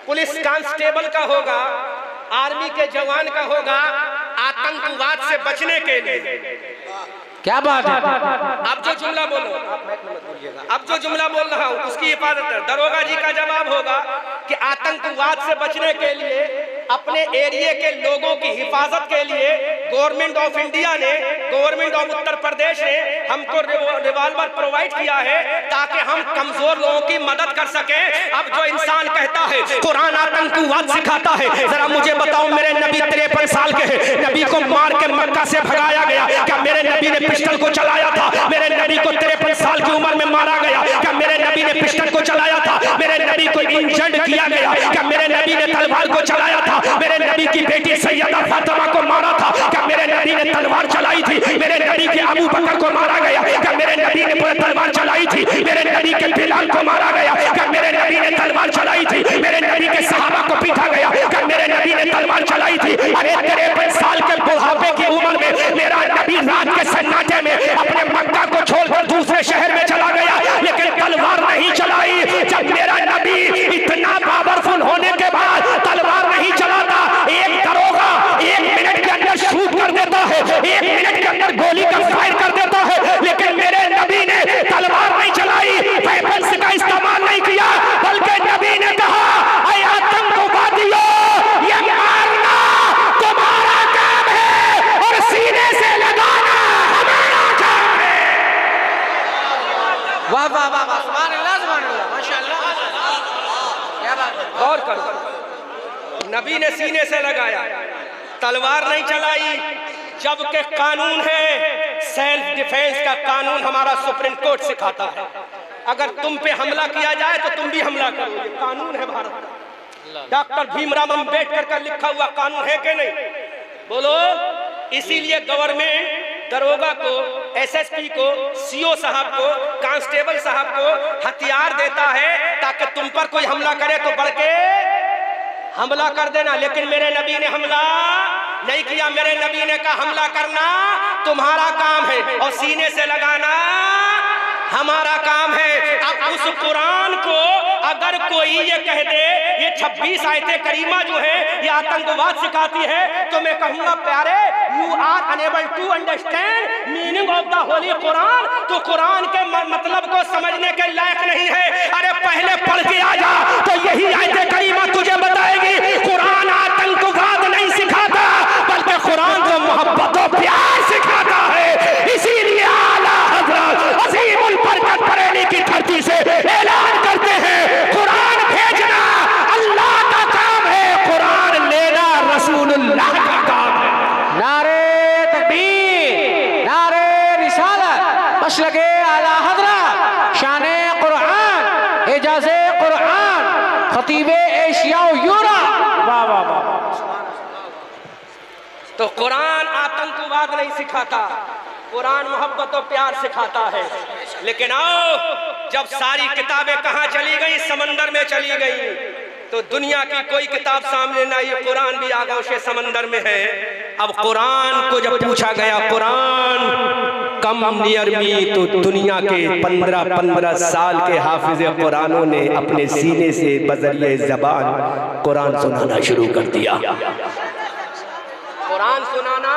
पुलिस कांस्टेबल का होगा, आर्मी के जवान का होगा, आतंकवाद से बचने के लिए। क्या बात है। अब जो जुमला बोलो, अब जो जुमला बोल रहा हूँ उसकी हिफाजत है। दरोगा जी का जवाब होगा कि आतंकवाद से बचने के लिए, अपने एरिया के लोगों की हिफाजत के लिए गवर्नमेंट ऑफ इंडिया ने, गवर्नमेंट ऑफ उत्तर प्रदेश ने हमको रिवॉल्वर प्रोवाइड किया है ताकि हम कमजोर लोगों की मदद कर सके। अब जो इंसान कहता है कुरान आतंकवाद सिखाता है, जरा मुझे बताओ, मेरे नबी 53 साल के हैं, नबी को मार के मक्का से भगाया गया, क्या मेरे नबी ने पिस्टल को चलाया था? मेरे नबी को 53 साल की उम्र में मारा गया, क्या मेरे नबी ने पिस्टल को चलाया था? मेरे नबी को इंजर्ड किया गया, क्या मेरे नबी ने तलवार को चलाया था? मेरे नबी की बेटी सैयदा फातिमा को मारा था, क्या मेरे नबी ने तलवार चलाई थी? मेरे नबी के अबू बकर को मारा गया, क्या मेरे नबी ने तलवार चलाई थी? मेरे नबी के बिलाल को मारा गया, क्या मेरे नबी ने तलवार चलाई थी? मेरे नबी के सहाबा को पीटा गया, क्या मेरे नबी ने तलवार चलाई थी? अरे 53 साल के बुढ़ापे की उम्र में मेरा नबी रात के सन्नाटे में अपने मक्का को छोड़कर दूसरे शहर में चला गया, लेकिन तलवार नहीं चलाई। जब मेरा नबी इतना पावरफुल होने के बाद तलवार नहीं चलाता, एक दरोगा 1 मिनट के अंदर शूट कर देता है, 1 मिनट के अंदर गोली का फायर कर देता है, लेकिन मेरे नबी ने तलवार नहीं चलाई, वेपन्स का इस्तेमाल नहीं किया, बल्कि नबी ने कहा, ऐ आतंकवादियों, ये मार वाह वाह वाह, सुभान अल्लाह, माशाअल्लाह, क्या बात है। गौर करो, नबी ने सीने से लगाया, तलवार नहीं चलाई, जबकि कानून है सेल्फ डिफेंस का कानून हमारा सुप्रीम कोर्ट सिखाता है। अगर तुम पे हमला किया जाए तो तुम भी हमला करो, ये कानून है भारत का। डॉक्टर भीमराव अंबेडकर का लिखा हुआ कानून है कि नहीं? बोलो। इसीलिए गवर्नमेंट दरोगा को, एसएसपी को, सीओ साहब को, कांस्टेबल साहब को हथियार देता है ताकि तुम पर कोई हमला करे तो बढ़ के हमला कर देना। लेकिन मेरे नबी ने हमला नहीं किया। मेरे नबी ने कहा हमला करना तुम्हारा काम है और सीने से लगाना हमारा काम है। अब उस कुरान को अगर कोई ये कह दे ये 26 आयतें करीमा जो है ये आतंकवाद सिखाती है, तो मैं कहूंगा प्यारे, you are unable to understand meaning of the holy Quran. तो कुरान के मतलब को समझने के लायक नहीं है। अरे पहले पढ़ के आ जा तो यही आयतें करीमा तुझे बताएगी कुरान आतंकवाद नहीं सिखाता, बल्कि कुरान को मोहब्बत और प्यार सिखाता है। इसीलिए आला हज़रत अज़ीमुल बरकत बरेली की धरती से ऐलान करते हैं कुरान भेजना अल्लाह का काम है, कुरान लेना रसूलुल्लाह का काम है। नारे तकबीर, नारे रिसालत, मसलके आला हज़रत, शाने कुरान, एजाज़े कुरान, खतीबे एशिया और यूरोप। वाह वाह वाह। तो कुरान आतंकवाद नहीं सिखाता, कुरान मोहब्बत और प्यार सिखाता है। लेकिन आओ, जब सारी किताबें कहाँ चली गई? समंदर में चली गई। तो दुनिया की कोई किताब सामने ना, ये कुरान भी आगोशे समंदर में है। अब कुरान को जब पूछा गया कुरान कम नियर मी, तो दुनिया के 15-15 साल के हाफिज कुरानों ने अपने सीने से बजरिए ज़बान कुरान सुनाना शुरू कर दिया। कुरान सुनाना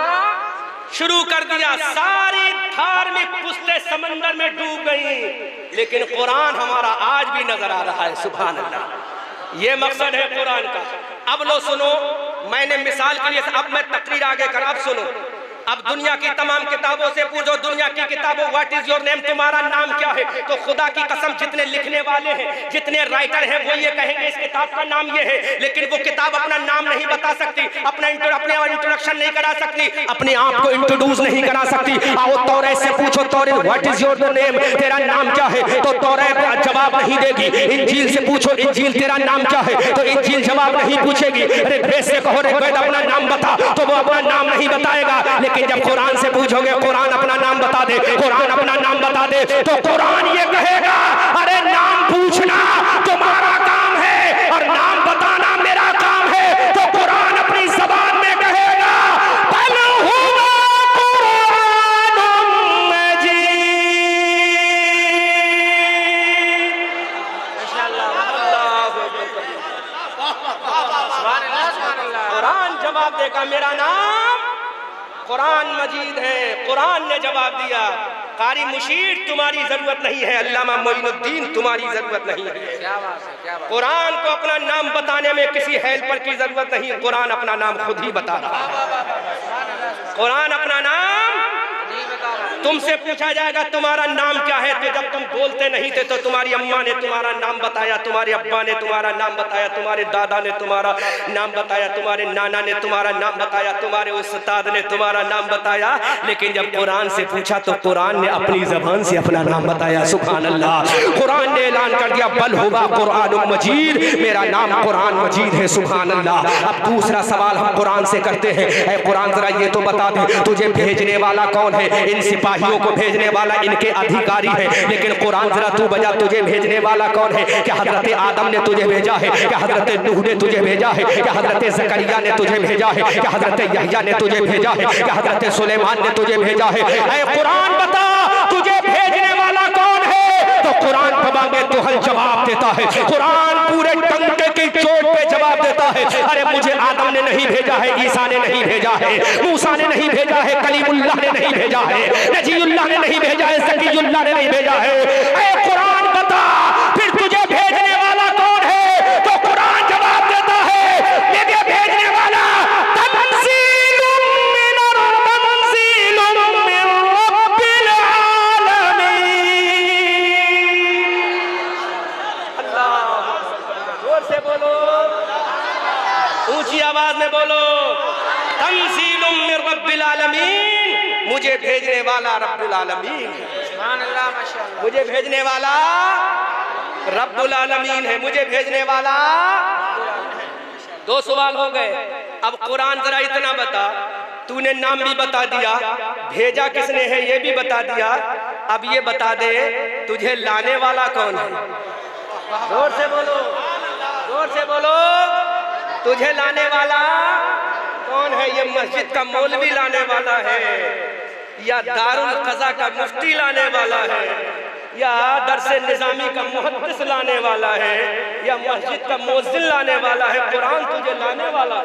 शुरू कर दिया। सारी धार्मिक पुस्तकें समंदर में डूब गई, लेकिन कुरान हमारा आज भी नजर आ रहा है। सुभान अल्लाह, ये मकसद है कुरान का। अब लो सुनो, मैंने मिसाल के लिए, अब मैं तकरीर आगे कर, अब सुनो। अब दुनिया की तमाम किताबों से पूछो, दुनिया की किताबों व्हाट इज योर नेम, तुम्हारा नाम क्या है? तो खुदा की कसम जितने लिखने वाले हैं, जितने राइटर हैं, वो ये कहेंगे इस किताब का नाम ये है, लेकिन वो किताब अपना नाम नहीं बता सकती, अपने इंट्रोडक्शन नहीं करा सकती, अपने आप को इंट्रोड्यूस नहीं करा सकती। आओ तौरेत से पूछो, तौरेत व्हाट इज योर नेम, तेरा नाम क्या है? तो तौरेत जवाब नहीं देगी। इंजील से पूछो, इंजील तेरा नाम क्या है? तो इंजील जवाब नहीं पूछेगी। अरे वेद से कहो रे वेद अपना नाम बता, तो वो अपना नाम नहीं बताएगा। लेकिन जब कुरान से पूछोगे कुरान अपना नाम बता दे, कुरान अपना नाम बता दे, तो कुरान ये कहेगा अरे नाम पूछना तुम्हारा काम है और नाम बताना मेरा काम है। तो कुरान अपनी ज़बान में कहेगा बल हुवा कुरानुम मजीद। कुरान जवाब देगा मेरा नाम कुरान मजीद है। कुरान ने जवाब दिया कारी मुशीर तुम्हारी जरूरत नहीं है, अल्लामा मोइनुद्दीन तुम्हारी जरूरत नहीं है। क्या बात है, क्या बात। कुरान को अपना नाम बताने में किसी हेल्पर की जरूरत नहीं, कुरान अपना नाम खुद ही बता रहा है। कुरान अपना नाम तुमसे पूछा जाएगा तुम्हारा नाम क्या है, तो जब तुम बोलते नहीं थे तो तुम्हारी अम्मा ने तुम्हारा नाम बताया, तुम्हारे अब्बा ने तुम्हारा नाम बताया, तुम्हारे दादा ने तुम्हारा नाम बताया, तुम्हारे नाना ने तुम्हारा नाम बताया, तुम्हारे उस्ताद ने तुम्हारा नाम बताया। लेकिन जब कुरान से पूछा तो कुरान ने अपनी जबान से अपना नाम बताया। सुभान अल्लाह, कुरान ने ऐलान कर दिया बल हुवा कुरान मजीद, मेरा नाम कुरान मजीद है। सुभान अल्लाह। अब दूसरा सवाल हम कुरान से करते हैं, ऐ कुरान जरा ये तो बता दे तुझे भेजने वाला कौन है? इन सिपाहियों को भेजने वाला इनके अधिकारी है, लेकिन कुरान जरा तू बजा तुझे भेजने वाला कौन है? क्या हजरत आदम ने तुझे भेजा है? क्या हजरत नूह ने तुझे भेजा है? क्या हजरत ज़करिया ने तुझे भेजा है? क्या हजरत यहया ने तुझे भेजा है? क्या हजरत सुलेमान ने तुझे भेजा है? ऐ कुरान बता तुझे भेजने वाला कौन है? तो कुरान को मांगे तो हल जवाब देता है। कुरान पूरे डंके की चोट पे जवाब देता है, अरे मुझे आदम ने नहीं भेजा है, ईसा ने नहीं भेजा है, मूसा ने नहीं भेजा है, कलीमुल्लाह ने नहीं भेजा है, नजीउल्लाह ने नहीं भेजा है, ज़कीयुल्लाह ने नहीं भेजा है। ऐ कुरान बता फिर तुझे भेजने वाला कौन है? तो कुरान जवाब देता है मेरे भेजने वाला तंज़ीलुम मिनर तंज़ीलुम मिन रब्बिल आलमीन। रब्बिल आलमीन, मुझे भेजने वाला रब्बुल आलमीन है। सुभान अल्लाह, माशाअल्लाह। मुझे भेजने वाला रब्बुल आलमीन है, मुझे भेजने वाला। दो सवाल हो गए। अब कुरान जरा इतना बता, तूने नाम भी बता दिया, भेजा किसने है ये भी बता दिया, अब ये बता दे तुझे लाने वाला कौन है? जोर से बोलो, जोर से बोलो, तुझे लाने वाला कौन है? ये मस्जिद का मौलवी लाने वाला है, या दारुल कज़ा का मुफ्ती लाने वाला है, या दरसे निजामी का मुहद्दिस लाने वाला है, या मस्जिद का मुअज्जिन लाने वाला है? कुरान तुझे लाने वाला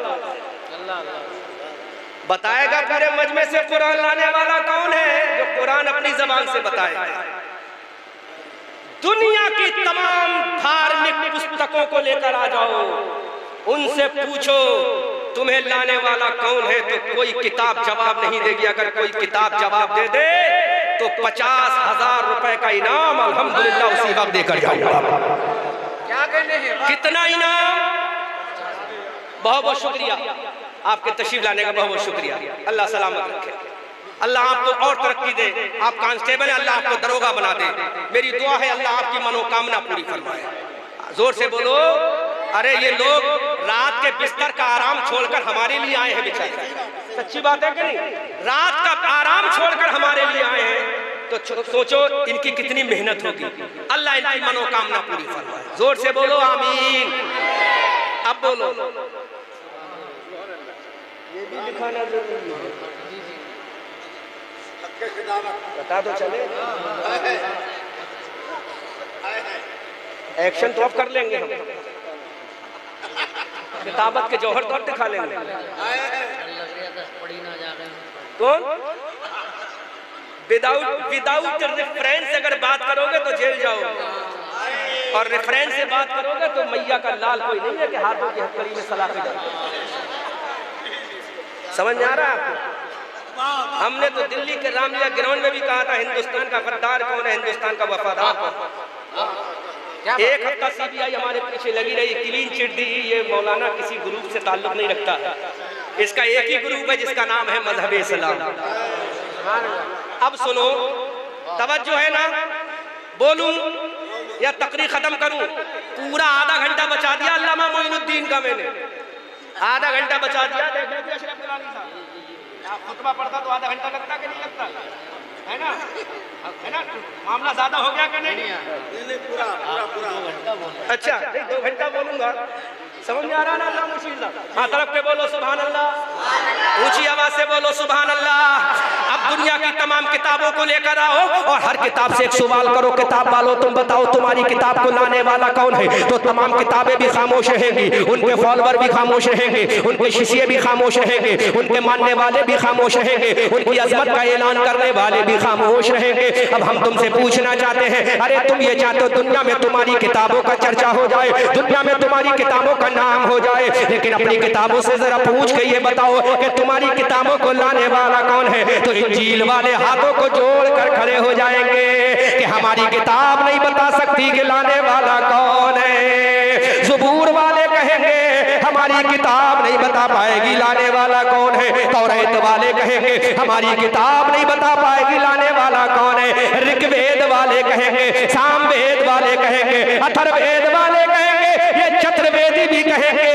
बताएगा। पूरे मजमे से कुरान लाने वाला कौन है? जो कुरान अपनी जबान से बताएगा। दुनिया की तमाम धार्मिक पुस्तकों को लेकर आ जाओ, उनसे पूछो तुम्हें लाने वाला कौन है, तो कोई किताब जवाब नहीं देगी। अगर कोई किताब जवाब दे दे तो 50,000 रुपए का इनाम अल्हम्दुलिल्लाह उसी वक्त देकर जाऊंगा। क्या कहने हैं? कितना इनाम? बहुत बहुत शुक्रिया आपके तशरीफ लाने का, बहुत बहुत शुक्रिया। अल्लाह सलामत रखे, अल्लाह आपको और तरक्की दे। आप कांस्टेबल हैं, अल्लाह आपको दरोगा बना दे। मेरी दुआ है अल्लाह आपकी मनोकामना पूरी फरमाए। जोर से बोलो। अरे ये लोग रात के बिस्तर का आराम छोड़कर हमारे लिए आए हैं बेचारे, सच्ची बात है कि नहीं? रात का आराम छोड़कर हमारे लिए आए हैं, तो सोचो इनकी कितनी मेहनत होगी। अल्लाह इनकी मनोकामना पूरी फरमाए। जोर से बोलो आमीन। अब बोलो, ये भी दिखाना जरूरी है, बता दो चले। एक्शन तो अब कर लेंगे हम, किताबत के जौहर तो अब दिखा लेंगे। कौन? विदाउट रेफरेंस अगर बात करोगे तो जेल जाओगे, और रेफरेंस से बात करोगे तो मैया का लाल कोई नहीं है कि हाथों की हथकड़ी में सलाह पे जाए। समझ में आ रहा है आपको? हमने तो दिल्ली के रामलीला ग्राउंड में भी कहा था हिंदुस्तान का गद्दार कौन है, हिंदुस्तान का वफादार कौन। एक हफ्ता सीबीआई हमारे पीछे लगी रही, क्लीन चिट दी। ये मौलाना किसी ग्रुप से ताल्लुक नहीं रखता है, इसका एक ही ग्रुप है जिसका नाम है मजहब इस्लाम। अब सुनो, तवज्जो है ना? बोलूं या तकरीर खत्म करूं? पूरा आधा घंटा बचा दिया अल्लामा मोइनुद्दीन का मैंने, आधा घंटा बचा दिया। खुतबा पढ़ता तो आधा घंटा लगता कि नहीं लगता है ना? है ना? मामला ज्यादा हो गया कि नहीं? पूरा अच्छा, 2 घंटा बोलूंगा। समझ में आ रहा ना? अल्लाह मुशील्ला। हाँ, तरफ के बोलो सुभान अल्लाह, ऊंची आवाज से बोलो सुभान अल्लाह। अब दुनिया की तमाम किताबों को लेकर आओ और हर किताब से एक सवाल करो, किताब वालों तुम बताओ तुम्हारी किताब को लाने वाला कौन है? तो तमाम किताबें भी खामोश रहेंगी, उनके फॉलोअर भी खामोश रहेंगे, उनके शिष्य भी खामोश रहेंगे, उनके मानने वाले भी खामोश रहेंगे, उनकी अजमत का ऐलान करने वाले भी खामोश रहेंगे। अब हम तुमसे पूछना चाहते हैं, अरे तुम ये चाहते हो दुनिया में तुम्हारी किताबों का चर्चा हो जाए, दुनिया में तुम्हारी किताबों का नाम हो जाए, लेकिन अपनी किताबों से जरा पूछ के ये बताओ कि तुम्हारी किताबों को लाने वाला कौन है? तो इंजील वाले हाथों को जोड़कर खड़े हो जाएंगे कि हमारी किताब नहीं बता सकती कि लाने वाला कौन है। ज़बूर वाले कहेंगे हमारी किताब नहीं बता पाएगी लाने वाला कौन है। तौरात वाले कहेंगे हमारी किताब नहीं बता पाएगी लाने वाला कौन है। ऋग्वेद वाले कहेंगे, सामवेद वाले कहेंगे, अथर्ववेद वाले कहेंगे, ये चतुर्वेदी भी कहेंगे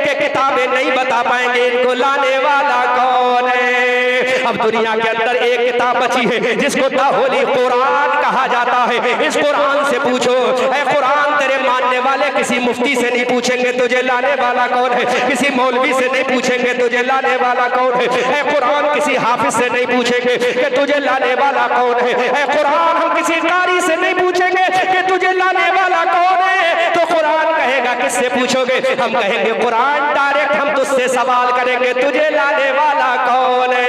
कि किताबें नहीं बता पाएंगे इनको लाने वाला कौन है। अब दुनिया के अंदर एक किताब बची है जिसको होली कुरान कहा जाता है। इस कुरान से पूछो, ऐ कुरान तेरे मानने वाले किसी मुफ्ती से नहीं पूछेंगे तुझे लाने वाला कौन है, किसी मौलवी से नहीं पूछेंगे तुझे लाने वाला कौन है। ऐ कुरान किसी हाफिज से नहीं पूछेंगे कि तुझे लाने वाला कौन है। ऐ कुरान हम किसी कारी से नहीं पूछेंगे कि तुझे लाने वाला कौन है। तो कुरान कहेगा किससे पूछोगे? हम कहेंगे कुरान डायरेक्ट हम तुझसे सवाल करेंगे तुझे लाने वाला कौन है।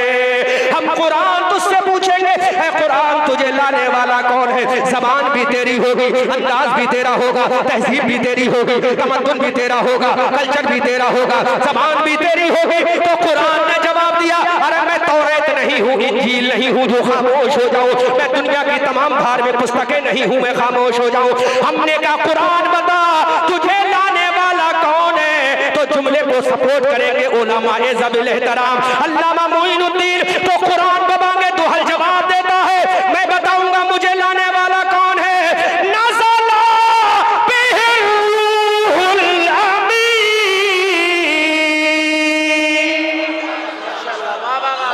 हम कुरान तुझसे पूछेंगे ऐ कुरान तुझे लाने वाला कौन है। जबान भी तेरी होगी, अंदाज भी तेरा होगा, तहजीब भी तेरी होगी, तमद्दुन भी तेरा होगा, कल्चर भी तेरा होगा, जबान भी तेरी होगी। तो कुरान ने जवाब दिया, अरे मैं तौरात नहीं हूँ, इंजील नहीं हूँ जो खामोश हो जाऊँ, मैं दुनिया की तमाम धार्मिक पुस्तकें नहीं हूँ मैं खामोश हो जाऊँ। हमने कहा कुरान बता तुझे लाने वाला कौन है। तो जुमले को सपोर्ट करेंगे उलमाए ज़बिल एहतराम अल्लामा मोइनुद्दीन तो कुरान को मांगे तो हल जवाब देता है। मैं बताऊंगा मुझे लाने वाला कौन है। नज़ला बिहिर रूहुल अमीन।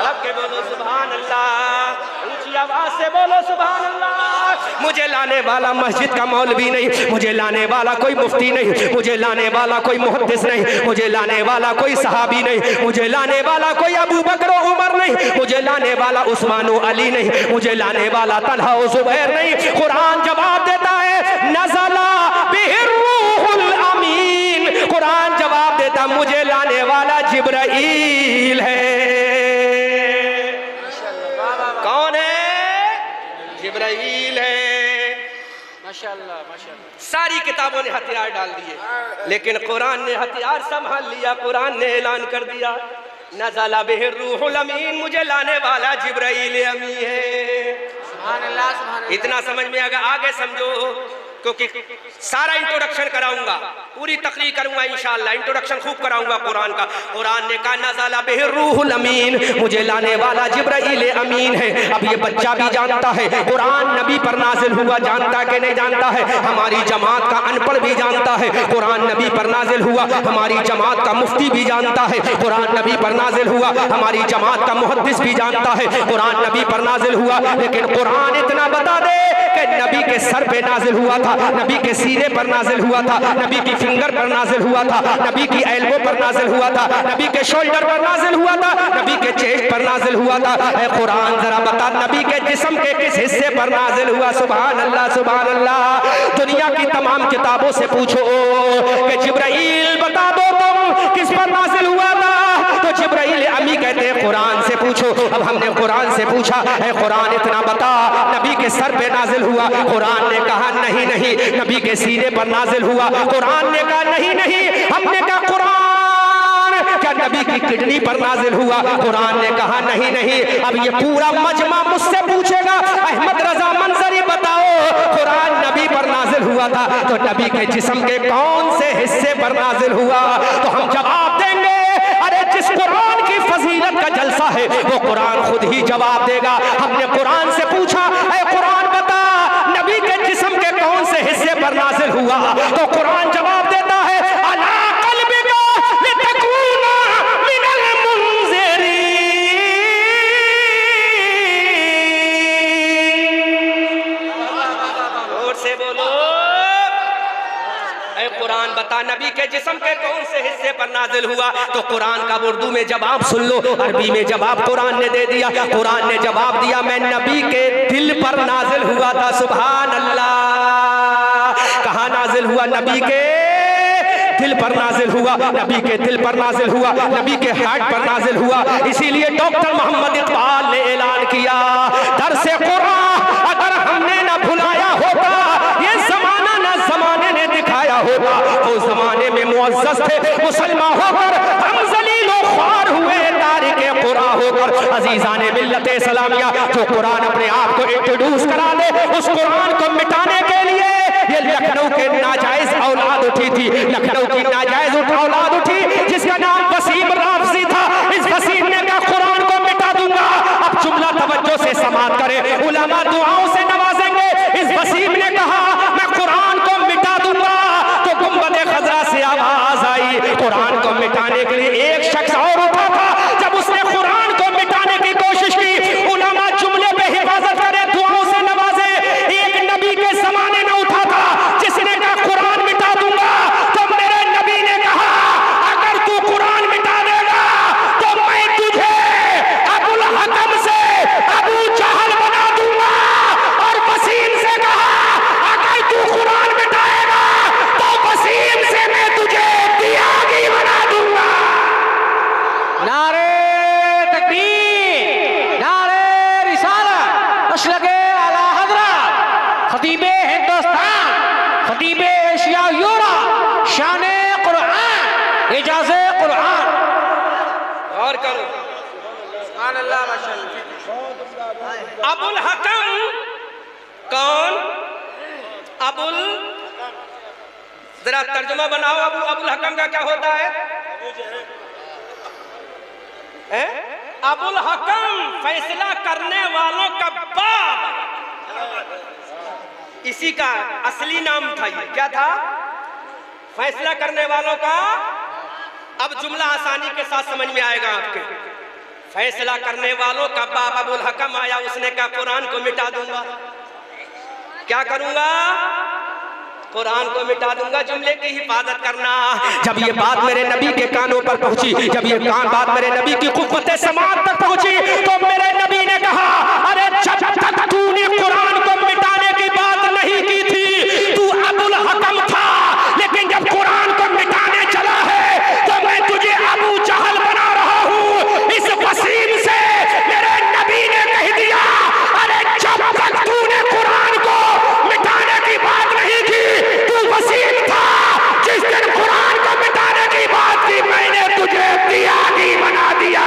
सबके बोलो सुभान अल्लाह, ऊंची आवाज से बोलो सुभान अल्लाह। मुझे लाने वाला मस्जिद का मौलवी नहीं, मुझे लाने वाला कोई मुफ्ती नहीं, मुझे लाने वाला कोई मुहद्दिस नहीं, मुझे लाने वाला कोई सहाबी नहीं, मुझे लाने वाला कोई अबू बकर उमर नहीं, मुझे लाने वाला उस्मान अली नहीं, मुझे लाने वाला तलहा जुबैर नहीं। कुरान जवाब देता है नज़ला बिहिर रूहुल अमीन। कुरान जवाब देता मुझे लाने वाला जिब्राईल है। कौन है? जिब्राईल है। माशाअल्लाह माशाअल्लाह। सारी किताबों ने हथियार डाल दिए, लेकिन कुरान ने हथियार संभाल लिया। कुरान ने ऐलान कर दिया नज़ला बिहिर रूहुल अमीन, मुझे लाने वाला जिब्राईल अमी है। सुभान अल्लाह सुभान अल्लाह। इतना समझ में आएगा, आगे समझो, क्योंकि सारा इंट्रोडक्शन कराऊंगा, पूरी तकरीर करूंगा इंशाअल्लाह। इंट्रोडक्शन खूब कराऊंगा कुरान का। कुरान ने कहा नज़ला बिहिर रूहुल अमीन, मुझे लाने वाला जिब्राईल अमीन है। अब ये बच्चा भी जानता है कुरान नबी पर नाजिल हुआ, जानता कि नहीं जानता है? हमारी जमात का अनपढ़ भी जानता है कुरान नबी पर नाजिल हुआ, हमारी जमात का मुफ्ती भी जानता है कुरान नबी पर नाजिल हुआ, हमारी जमात का मुहद्दिस भी जानता है कुरान नबी पर नाजिल हुआ। लेकिन कुरान इतना बता दे कि नबी के सर पे नाजिल हुआ था, नबी के सीने पर नाजिल हुआ था, नबी की फिंगर पर नाजिल हुआ था, नबी की एल्बो पर नाजिल हुआ था, नबी के शोल्डर पर नाजिल हुआ था, नबी के चेस्ट पर नाजिल हुआ था। ऐ कुरान जरा बता नबी के जिस्म के किस हिस्से पर नाजिल हुआ? सुभान अल्लाह सुभान अल्लाह। दुनिया की तमाम किताबों से पूछो कि जिब्राईल बता दो तुम किस पर नाजिल हुआ था, तो जिब्राईल अमी कहते हैं कुरान से पूछो। अब हमने कुरान से पूछा है कुरान इतना बता नबी के सर पे नाजिल हुआ? कुरान ने कहा नहीं नहीं, नबी के सीने पर नाजिल हुआ। कुरान ने कहा नहीं नहीं। हमने कहा कुरान क्या नबी की किडनी पर नाजिल हुआ? कुरान ने कहा नहीं नहीं। अब ये पूरा मजमा मुझसे पूछेगा अहमद रजा मंजरी बताओ कुरान नबी पर नाजिल हुआ था तो नबी के जिस्म के कौन से हिस्से पर नाजिल हुआ? तो हम जवाब देंगे अरे जिस कुरान की फजीलत का जलसा है वो कुरान खुद ही जवाब देगा। हमने कुरान से पूछा ऐ कुरान बता नबी के जिस्म के कौन से हिस्से पर नाजिल हुआ? तो कुरान जवाब देता है अला क़ल्बिका लितकूना मिनल मुनज़िरीन। जोर से बोलो ऐ कुरान बता नबी के जिस्म के कौन से हिस्से पर नाजिल हुआ? तो कुरान का उर्दू में जवाब सुन लो, अरबी में जवाब कुरान ने दे दिया। कुरान ने जवाब दिया मैं नबी के दिल पर नाजिल हुआ था। सुभान अल्लाह। कहाँ नाजिल हुआ? नबी के दिल पर नाजिल हुआ, नबी के दिल पर नाजिल हुआ, नबी के हार्ट पर नाजिल हुआ। इसीलिए डॉक्टर मोहम्मद इकबाल ने ऐलान किया दरसे कुरान अगर हमने न भुलाया होता, ये जमाना न जमाने ने दिखाया होता। तो जमाने में मुअज़्ज़ज़ थे मुसलमान होकर, हम ज़लील और ख्वार हुए तारिके कुरान होकर। अजीज़ाने मिल्लत इस्लामिया जो कुरान अपने आप को इंट्रोड्यूस करा दे उस कुरान को मिटाने के लिए ये लखनऊ के नाजायज औलाद उठी थी, लखनऊ की नाजायज औलाद उठी जिसका नाम वसीम राफजी था। इस वसीम ने कहा कुरान को मिटा दूंगा। अब जुमला तवज्जो से समाअत करें, उलमा दुआओं से नवाजेंगे। इस वसीम ने कहा मैं कुरान को मिटा दूंगा, तो गुंबद खजरा से आवाज आई कुरान को मिटाने के लिए एक शख्स और उठा था। जब उसने कुरान को मिटाने की कोशिश की, उलमा जुमले पे हिफाजत करे, दुआओं से नवाजे। एक नबी के जमाने में उठा था जिसने कहा कुरान मिटा दूंगा, तो मेरे नबी ने कहा अगर तू कुरान मिटा देगा तो मैं तुझे अबुल हकम से अबू जहल बना दूंगा। और वसीम से कहा अगर तू कुरान मिटाएगा तो वसीम से मैं तुझे तियागी बना दूंगा। नारे तकबीर, नारे रिसालत, मसलके आला हज़रत, खतीबे हिंदुस्तान, खतीबे एशिया यूरोप, शाने कुरान, इजाज़े कुरान। और करो सुभान अल्लाह माशाअल्लाह। अबुल हकम कौन? अबुल जरा तर्जुमा बनाओ। अबुल हकम का क्या होता है? अबुल हकम फैसला करने वालों का बाप, इसी का असली नाम था। ये क्या था? फैसला करने वालों का। अब जुमला आसानी के साथ समझ में आएगा आपके। फैसला करने वालों का बाप अबुल हकम आया, उसने कहा कुरान को मिटा दूंगा। क्या करूंगा? कुरान को मिटा दूंगा। जुमले की हिफाजत करना। जब ये बात मेरे नबी के कानों पर पहुंची, जब ये बात मेरे नबी की कुव्वते समात तक पहुंची, तो मेरे नबी ने कहा, अरे जब तक तूने कुरान को मिटाने की बात नहीं की थी, तू अबुल हकम था, लेकिन जब कुरान को मिटाने चला है तो मैं तुझे अबू जहल बना रहा हूं। इस वसीम से मेरे नबी ने कह दिया, अरे जब तक तूने कुरान को मिटाने की बात नहीं की, तू वसीम था। जिस दिन कुरान को मिटाने की बात की, मैंने तुझे त्यागी बना दिया।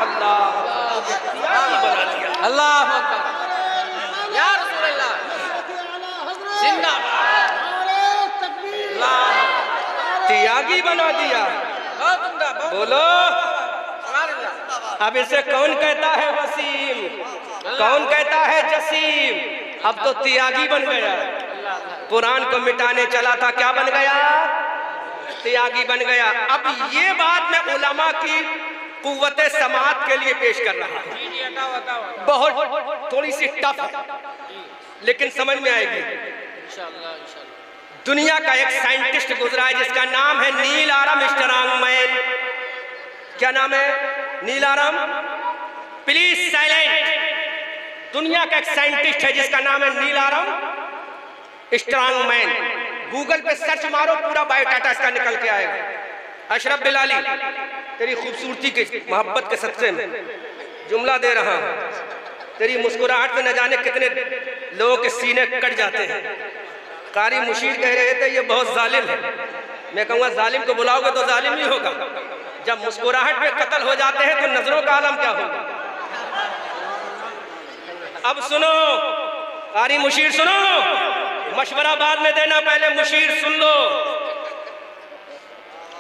अल्लाह बना दिया। अल्लाह अकबर। या रसूल अल्लाह जिंदाबाद। त्यागी बना दिया। बोलो, अब इसे कौन कहता है वसीम, कौन कहता है जसीम? अब तो त्यागी बन गया। कुरान को मिटाने चला था, क्या बन गया? त्यागी बन गया। अब ये बात मैं उलमा की कुव्वते समात के लिए पेश कर रहा हूं। बहुत थोड़ी सी टफ है, लेकिन समझ में आएगी। दुनिया का एक साइंटिस्ट गुजरा है जिसका नाम है नील आर्म स्ट्रॉन्गमैन। क्या नाम है? नील आर्म। Please silent. दुनिया का एक साइंटिस्ट है जिसका नाम है नील आर्म स्ट्रॉन्गमैन। गूगल पे सर्च मारो, पूरा बायोडाटा इसका निकल के आएगा। अशरफ बिलाली, तेरी खूबसूरती के मोहब्बत के सदक़े में जुमला दे रहा हूं। तेरी मुस्कुराहट से न जाने कितने लोगों के सीने कट जाते हैं। कारी मुशीर कह रहे थे ये बहुत जालिम है। मैं कहूँगा जालिम को बुलाओगे तो जालिम ही होगा। जब मुस्कुराहट पे कत्ल हो जाते हैं तो नजरों का आलम क्या होगा? अब सुनो कारी मुशीर, सुनो, मशवरा बाद में देना, पहले मुशीर सुन लो।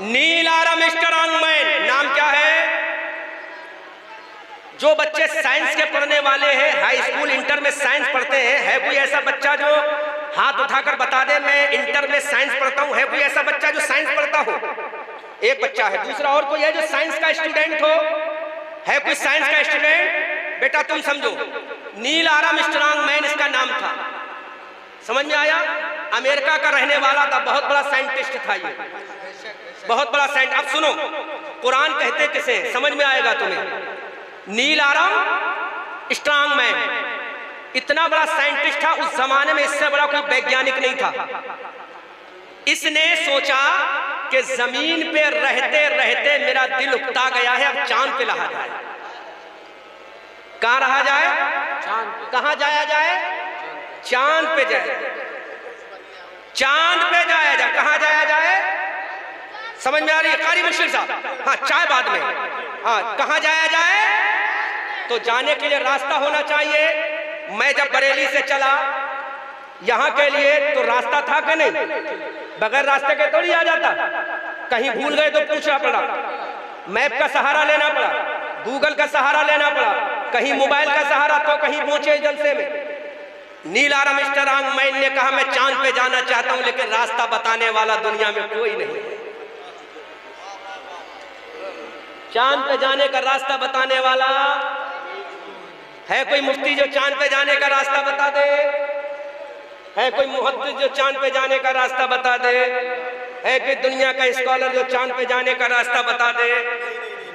नील आर्म स्ट्रॉन्गमैन नाम क्या है? जो बच्चे साइंस के पढ़ने वाले हैं, हाई स्कूल इंटर में साइंस पढ़ते हैं, है कोई ऐसा बच्चा जो हाथ उठाकर बता दे मैं इंटर में साइंस पढ़ता हूं? है कोई ऐसा बच्चा जो साइंस पढ़ता हो? एक बच्चा है। दूसरा और कोई है जो साइंस का स्टूडेंट हो? है कोई साइंस का स्टूडेंट? बेटा तुम समझो, नील आर्म स्ट्रॉन्गमैन इसका नाम था। समझ में आया? अमेरिका का रहने वाला था, बहुत बड़ा साइंटिस्ट था ये, बहुत बड़ा साइंटिस्ट। अब सुनो, कुरान कहते किसे? समझ में आएगा तुम्हें। नील आर्म स्ट्रॉन्गमैन इतना बड़ा साइंटिस्ट था, उस जमाने में इससे बड़ा कोई वैज्ञानिक नहीं था। इसने सोचा कि जमीन पे रहते रहते मेरा दिल उकता गया है, अब चांद पे रहा जाए। कहां रहा जाए? कहां जाया जाए? चांद पे जाए। चांद पे जाया जाए। कहां जाया जाए? समझ में आ रही है कारी मुश्किल साहब? हाँ, चाय बाद में। हाँ, कहां जाया जाए? तो जाने के लिए रास्ता होना चाहिए। मैं जब बरेली से चला यहाँ के लिए तो रास्ता था कि नहीं? बगैर रास्ते के थोड़ी आ जाता। कहीं भूल गए तो पूछना पड़ा, मैप का सहारा लेना पड़ा, गूगल का सहारा लेना पड़ा, कहीं मोबाइल का सहारा, तो कहीं पहुंचे जलसे में। नील आर्म स्ट्रॉन्गमैन ने कहा मैं चांद पे जाना चाहता हूं, लेकिन रास्ता बताने वाला दुनिया में कोई नहीं है। चांद पे जाने का रास्ता बताने वाला है कोई मुफ्ती जो चांद पे जाने का रास्ता बता दे? है कोई मुहद्दिस जो चांद पे जाने का रास्ता बता दे? है कि दुनिया का स्कॉलर जो चांद पे जाने का रास्ता बता दे?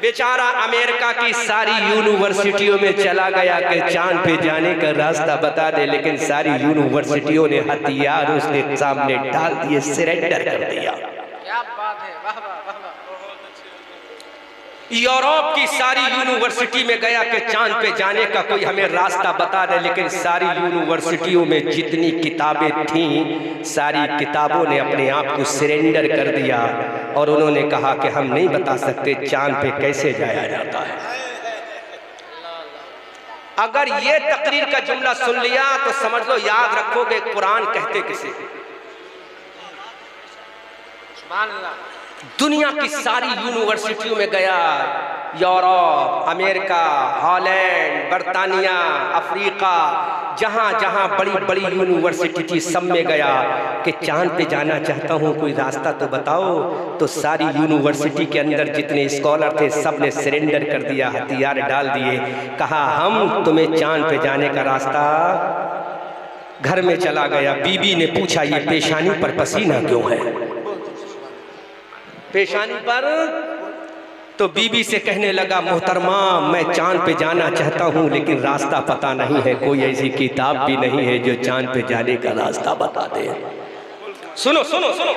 बेचारा अमेरिका की सारी यूनिवर्सिटियों में चला गया कि चांद पे जाने का रास्ता बता दे, लेकिन सारी यूनिवर्सिटियों ने हथियार उसके सामने डाल दिए, सरेंडर कर दिया। क्या बात है, वाह वाह वाह वाह। यूरोप की सारी यूनिवर्सिटी में गया कि चांद पे जाने का कोई हमें रास्ता बता दे, लेकिन सारी यूनिवर्सिटियों में जितनी किताबें थीं, सारी किताबों ने अपने आप को सरेंडर कर दिया और उन्होंने कहा कि हम नहीं बता सकते चांद पे कैसे जाया जाता है। अगर ये तकरीर का जुमला सुन लिया तो समझ लो याद रखोगे कुरान कहते किसे। दुनिया की सारी यूनिवर्सिटियों में गया, यूरोप, अमेरिका, हॉलैंड, बरतानिया, अफ्रीका, जहाँ जहाँ बड़ी बड़ी यूनिवर्सिटी थी सब में गया कि चांद पे जाना चाहता हूँ, कोई रास्ता तो बताओ। तो सारी यूनिवर्सिटी के अंदर जितने स्कॉलर थे सब ने सरेंडर कर दिया, हथियार डाल दिए, कहा हम तुम्हें चांद पे जाने का रास्ता। घर में चला गया, बीबी ने पूछा ये पेशानी पर पसीना क्यों है, पेशानी पर? तो बीबी से कहने लगा मोहतरमा मैं चांद पे जाना चाहता हूँ लेकिन रास्ता पता नहीं है, कोई ऐसी किताब भी नहीं है जो चांद पे जाने का रास्ता बता दे। सुनो सुनो सुनो,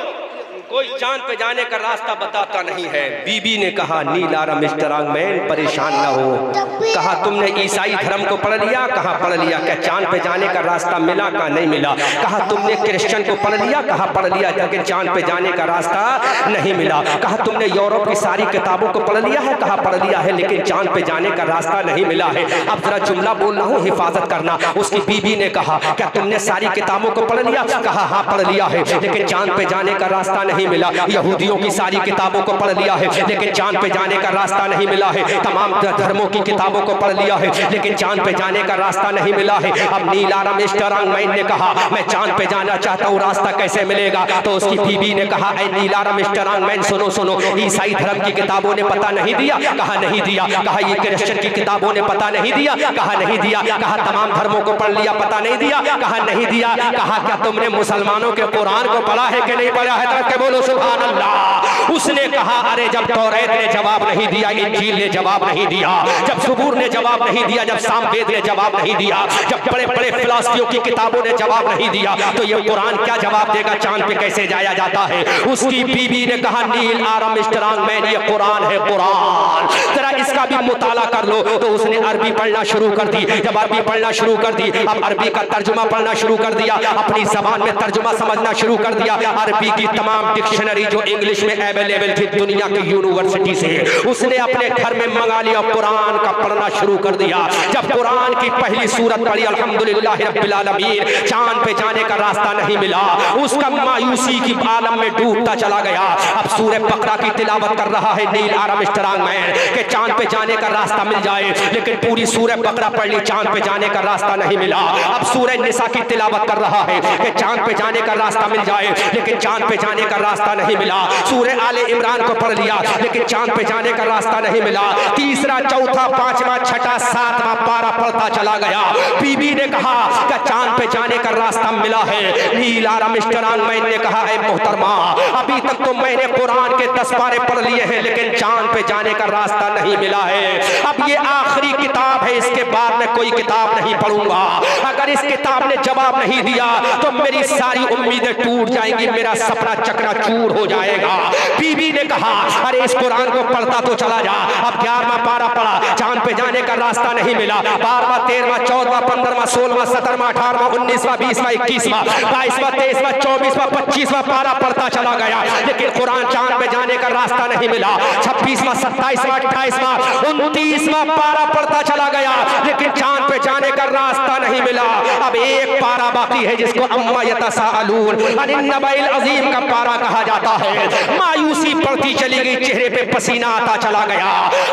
कोई चांद पे जाने का रास्ता बताता नहीं है। बीबी ने कहा नील आर्मस्ट्रांग मैन परेशान ना हो। कहा तुमने ईसाई धर्म को पढ़ लिया? कहा पढ़ लिया। क्या चांद पे जाने का रास्ता मिला? कहा नहीं मिला। कहा तुमने क्रिश्चियन को पढ़ लिया? कहा पढ़ लिया, लेकिन चांद पे जाने का रास्ता नहीं मिला। कहा तुमने यूरोप की सारी किताबों को पढ़ लिया है? कहा पढ़ लिया है, लेकिन चांद पे जाने का रास्ता नहीं मिला है। अब जरा जुमला बोल रहा हूँ, हिफाजत करना। उसकी बीबी ने कहा क्या तुमने सारी किताबों को पढ़ लिया? कहा हाँ पढ़ लिया है, लेकिन चांद पे जाने का रास्ता नहीं मिला। यहूदियों की सारी किताबों को पढ़ लिया है, लेकिन चांद पे जाने का रास्ता नहीं मिला है। तमाम धर्मों की किताबों को पढ़ लिया है, लेकिन चांद पे जाने का रास्ता नहीं मिला है। अब नील आर्मस्ट्रांग मैन ने कहा मैं चांद पे जाना चाहता हूँ, रास्ता कैसे मिलेगा? तो उसकी बीबी ने कहा ऐ नील आर्मस्ट्रांग मैन सुनो सुनो, ईसाई धर्म की किताबों ने पता नहीं दिया? कहा नहीं दिया। कहा ये क्रिश्चियन की किताबों ने पता नहीं दिया? कहा नहीं दिया। कहा तमाम धर्मों को पढ़ लिया, पता नहीं दिया? कहा नहीं दिया। कहा क्या तुमने मुसलमानों के कुरान को पढ़ा है कि नहीं पढ़ा है? तो बोलो सुभान अल्लाह। उसने कहा अरे जब तौरात ने जवाब नहीं दिया, इंजील ने जवाब नहीं दिया, जब ज़बूर ने जवाब नहीं दिया, जब सामवेद ने जवाब नहीं दिया, जब बड़े बड़े फिलासफियों की किताबों ने जवाब नहीं दिया, तो ये कुरान क्या जवाब देगा? चांद पे कैसे जाया जाता है? उसकी बीबी ने कहा नील आर्मस्ट्रांग मैन ये कुरान है, कुरान जरा इसका भी मुताला कर लो। तो उसने अरबी पढ़ना शुरू कर दी। जब अरबी पढ़ना शुरू कर दी, अब अरबी का तर्जुमा पढ़ना शुरू कर दिया, अपनी जबान में तर्जुमा समझना शुरू कर दिया। अरबी की तमाम डिक्शनरी जो इंग्लिश में अवेलेबल थी दुनिया की यूनिवर्सिटी से, उसने अपने घर में मंगा लिया, कुरान का पढ़ना शुरू कर दिया। जब कुरान की पहली सूरत पढ़ी अल्हम्दुलिल्लाह रब्बिल आलमीन, चांद पे जाने का रास्ता नहीं मिला, उसका मायूसी की आलम में डूबता चला गया। अब सूरह बकरा की तिलावत कर रहा है नील आर्मस्ट्रांग मैन कि चांद पे जाने का रास्ता मिल जाए, लेकिन पूरी सूरह बकरा पढ़ ली, चांद पे जाने का रास्ता नहीं मिला। अब सूरह निसा की तिलावत कर रहा है कि चांद पे जाने का रास्ता मिल जाए, लेकिन चांद पे जाने का रास्ता नहीं मिला। सूरह आले इमरान को पढ़ लिया, लेकिन चांद पे जाने का रास्ता नहीं मिला। तीसरा, चौथा, पांचवा, छठा, सातवां पारा पढ़ता चला गया। बीबी ने कहा कि चांद पे जाने का रास्ता मिला है। नील आर्मस्ट्रांग मैन ने कहा ऐ मोहतरमा अभी तक तो मैंने कुरान के 10 पारे पढ़ लिए हैं, लेकिन चांद पे जाने का रास्ता नहीं मिला है। अब ये आखिरी किताब है, इसके बाद मैं कोई किताब नहीं पढ़ूंगा। अगर इस किताब ने जवाब नहीं दिया तो मेरी सारी उम्मीदें टूट जाएंगी, मेरा सपना चकनाचूर हो जाएगा। बीबी ने कहा अरे इस कुरान को पढ़ता तो चला जा। अब 11वां पारा पढ़ा, चांद पे जाने का रास्ता नहीं मिला। 12वां, 13वां, 14वां, 15वां, 16वां, 17वां, 18वां, 19वां, 20वां, 21वां, 22वां, 23वां, 24वां, 25वां पारा पढ़ता चला गया, लेकिन कुरान चांद पे जाने का रास्ता नहीं मिला। 26वां, 27वां, 28वां, 29वां पारा पढ़ता चला गया, लेकिन चांद पे जाने का रास्ता नहीं मिला। अब एक पारा बाकी है जिसको अम्मा यतसाअलून अनिन नबइल अज़ीम का पारा कहा जाता है। मायूसी पड़ती चली गई, चेहरे पे पसीना आता चला गया।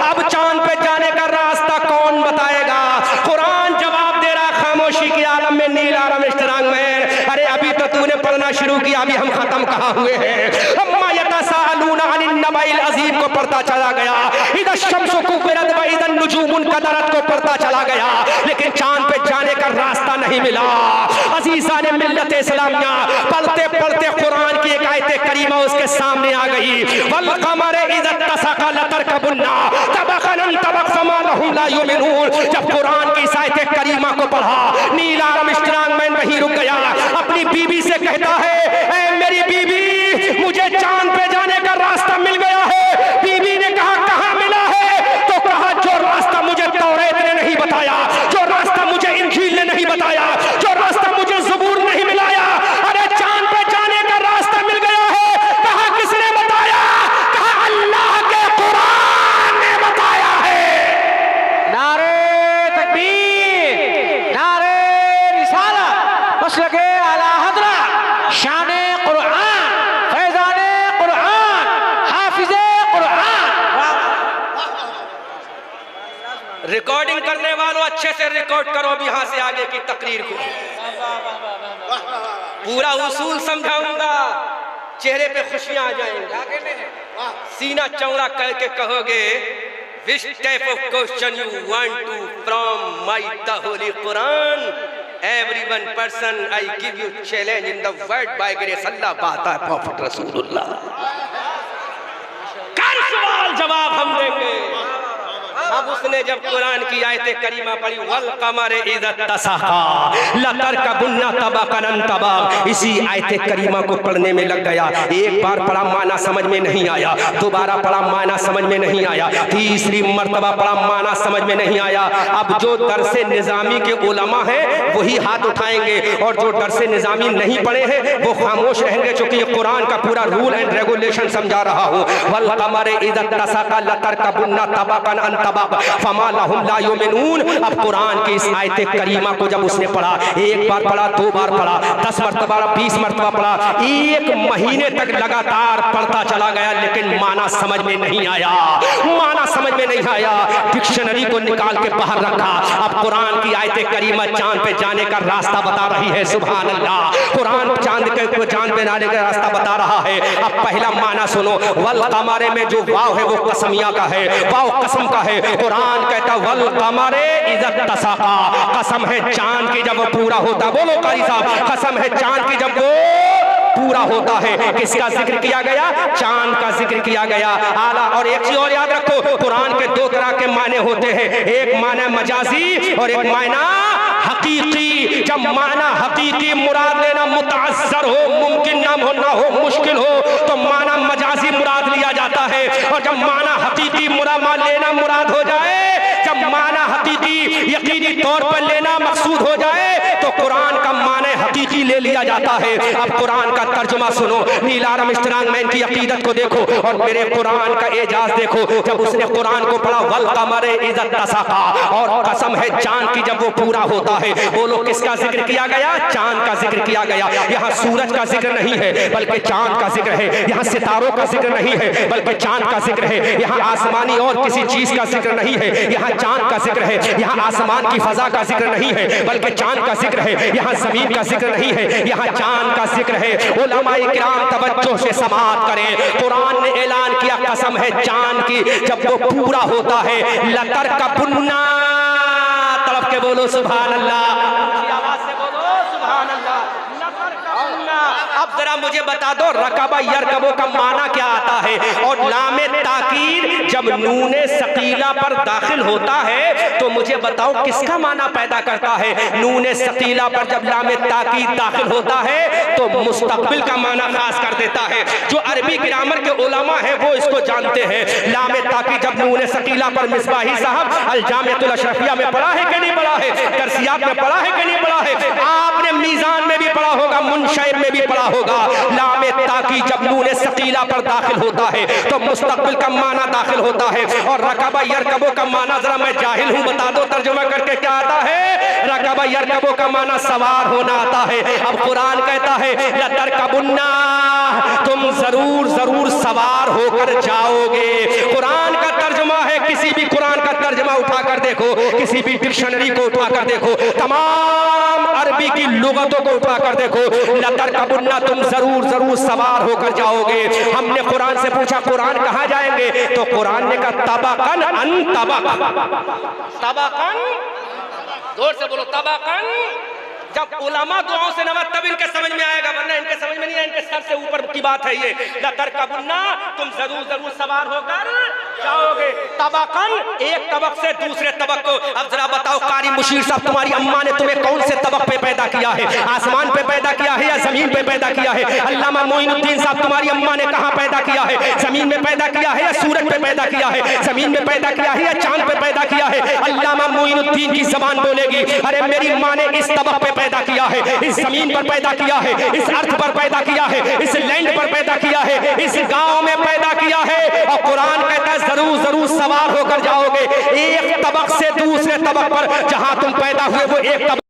अब चांद पे जाने का रास्ता कौन बताएगा? कुरान जवाब दे रहा खामोशी के आलम में नील आर्मस्ट्रांग मैन, अरे अभी तो तूने पढ़ना शुरू किया, अभी हम खत्म कहाँ हुए हैं? अम्मा यतसाअलून अनिन नबइल अज़ीम को पढ़ता चला गया, इधर शम्सु कुव्विरत व इधर नुजूमुन कदरत को पढ़ता चला गया, लेकिन चांद पे जाने का रास्ता नहीं मिला। अजीज़ा ने मिल्लत इस्लामिया पढ़ते पढ़ते कुरान की एक आयत करीमा उसके सामने आ गई, वल क़मर इज़ा तसक़ा लतरकबुन्ना तबक़न तबक़ फमा लहुम ला युमिनून। जब कुरान की इस आयत करीमा को पढ़ा, नील आर्मस्ट्रांग मैन वहीं रुक गया। अपनी बीबी से कहता है ऐ मेरी बीबी मुझे चांद पे जाने का रास्ता मिल गया है। बीबी ने कहा कहाँ मिला है? तो कहा जो रास्ता मुझे तौरात ने नहीं बताया, जो रास्ता मुझे इंजील ने नहीं बताया, जो रास्ता मुझे ज़बूर नहीं मिलाया, अरे चांद पे जाने का रास्ता मिल गया है। कहा किसने बताया? कहा अल्लाह के कुरान ने बताया है। नारे तकबीर, नारे रिसालत, मसलके आला हज़रत, शाने कुरान, फैज़ाने कुरान, हाफिज़े कुरान। रिकॉर्डिंग करने वालों अच्छे से रिकॉर्ड करो अब यहाँ से आगे की तकरीर को। पूरा उसूल समझाऊंगा, चेहरे पे खुशियां आ जाएंगी, सीना चौड़ा करके कहोगे which type of question you want to from my the holy Quran? Every person I give you challenge in the word by grace Allah बाता है Prophet Rasulullah। कर सवाल जवाब हम देंगे। अब उसने जब कुरान की आयत करीमा पढ़ी वल कमरे इज़ा तसाका लतरकबुन्ना तबकन तबक, इसी आयत करीमा को पढ़ने में लग गया। एक बार पढ़ा माना समझ में नहीं आया, दोबारा पढ़ा माना समझ में नहीं आया, तीसरी मर्तबा पढ़ा माना समझ में नहीं आया। अब जो दरसे निजामी के उलमा हैं वही हाथ उठाएंगे और जो दरसे निजामी नहीं पढ़े हैं वो खामोश रहेंगे, क्योंकि ये कुरान का पूरा रूल एंड रेगुलेशन समझा रहा हूँ। वल कमरे इज़ा तसाका लतरकबुन्ना तबकन तबक फमा लहुम ला युमिनून। अब कुरान की इस आयत करीमा को जब उसने पढ़ा, एक बार पढ़ा, दो बार पढ़ा, 10 मरतबा 20 मरतबा पढ़ा, एक महीने तक लगातार पढ़ता चला गया, लेकिन माना समझ में नहीं आया, माना समझ में नहीं आया। डिक्शनरी को निकाल के बाहर रखा। अब कुरान की आयत करीमा चांद पे जाने का रास्ता बता रही है। सुभान अल्लाह, कुरान चांद पे जाने का रास्ता बता रहा है। अब पहला माना सुनो, वल कमरे में जो वाव है वो कसमिया का है, वाव कसम का है। कुरान कहता वल कमरे इज़ा तसाका, कसम है चांद की जब वो पूरा होता। बोलो कारी साहब, कसम है चांद की जब वो पूरा होता है। किसका जिक्र किया गया? चांद का जिक्र किया गया। आला। और एक चीज और याद रखो, कुरान के दो तरह के माने होते हैं, एक माना मजाजी और एक माना हकीकी। जब माना हकीकी मुराद लेना मुतअस्सर हो, मुमकिन ना हो, मुश्किल हो, तो माना मजाजी मुराद लिया जाता है। और जब माना हकीकी लेना मुराद हो जाए, जब माना हकीकी यकीनी तौर पर लेना मकसूद हो जाए, तो कुरान का माने हकीकी ले लिया जाता है। अब कुरान का तर्जुमा सुनो, नील आर्मस्ट्रांग मैन की अकीदत को देखो और मेरे कुरान का एजाज देखो। जब उसने कुरान को पढ़ा वल कमरे इज़ा तसाका, और कसम है चांद की जब वो पूरा होता है। बोलो किसका जिक्र किया गया? चांद का जिक्र किया गया। यहाँ सूरज का जिक्र नहीं है बल्कि चांद का जिक्र है। यहाँ सितारों का जिक्र नहीं है बल्कि चांद का जिक्र है। यहाँ आसमानी और किसी चीज का जिक्र नहीं है, यहाँ चांद का जिक्र है। यहाँ आसमान की फजा का जिक्र नहीं है बल्कि चांद का जिक्र है। यहाँ जमीन का जिक्र नहीं है, यहाँ चांद का जिक्र है। उलमाए किराम तवज्जो से समाअत करें। कुरान ने ऐलान किया कसम है चांद की जब वो पूरा होता है लतरकबुन्ना, तड़प के बोलो सुभान अल्लाह, आवाज से बोलो सुभान अल्लाह। अब जरा मुझे बता दो रकबा यरकबो का माना क्या आता है? और लामे ताकीद जब नूने सकीला पर दाखिल होता है तो मुझे बताओ किसका माना पैदा करता है? नूने सकीला पर जब लामे ताकीद दाखिल होता है तो मुस्तकबिल का माना खास कर देता है। जो अरबी ग्रामर के उलमा है वो इसको जानते हैं। लामे ताकीद जब नूने सकीला पर, मिसबाही साहब अल जामिअतुल अशरफिया में पढ़ा है कि नहीं पढ़ा है? दरसियात में पढ़ा है कि नहीं पढ़ा है? आपने मीजान में भी पढ़ा होगा, मुनशर में भी पढ़ा होगा। लामे ताकी जब नूने सकीला पर दाखिल होता है तो मुस्तकबिल का माना दाखिल होता है। और रकबा यरकबो का माना जरा मैं जाहिल हूं, बता दो तर्जुमा करके क्या आता है? रकबा यरकबो का माना सवार होना आता है। अब कुरान कहता है लतरकबुन्ना, तुम जरूर जरूर सवार होकर जाओगे। कुरान का तर्जुमा है, किसी भी कुरान का तर्जुमा उठाकर देखो, किसी भी डिक्शनरी को उठाकर देखो, तमाम अरबी की लुगतों को उठाकर देखो, लतरकबुन्ना तुम जरूर जरूर सवार होकर जाओगे। हमने कुरान से पूछा कुरान कहाँ जाएंगे? तो कुरान ने कहा तबकन अन तबक, तबकन, जोर से बोलो तबकन। जब उलमा दुआओं से नवाज तब इनके समझ में आएगा, वरना इनके समझ में नहीं है, इनके सर से ऊपर की बात है ये। लतरकबुन्ना तुम जरूर जरूर सवार होकर जाओगे। तबकन, एक तबक से दूसरे तबक को। अब जरा बताओ कारी मुशीर साहब, तुम्हारी अम्मा ने तुम्हें कौन से तबक पे पैदा किया है? आसमान पे पैदा किया है या जमीन पे पैदा किया है? अल्लामा मोइनुद्दीन साहब, तुम्हारी अम्मा ने कहाँ पैदा किया है? जमीन में पैदा किया है या सूरज पे पैदा किया है? जमीन में पैदा किया है या चांद पे पैदा किया है? अल्लामा मोइनुद्दीन की जबान बोलेगी, अरे मेरी माँ ने इस तबक पे पैदा किया है, इस जमीन पर पैदा किया है, इस अर्थ पर पैदा किया है, इस लैंड पर पैदा किया है, इस गांव में पैदा किया है। और कुरान कहता है जरूर जरूर सवार होकर जाओगे एक तबक से दूसरे तबक पर। जहां तुम पैदा हुए वो एक तबक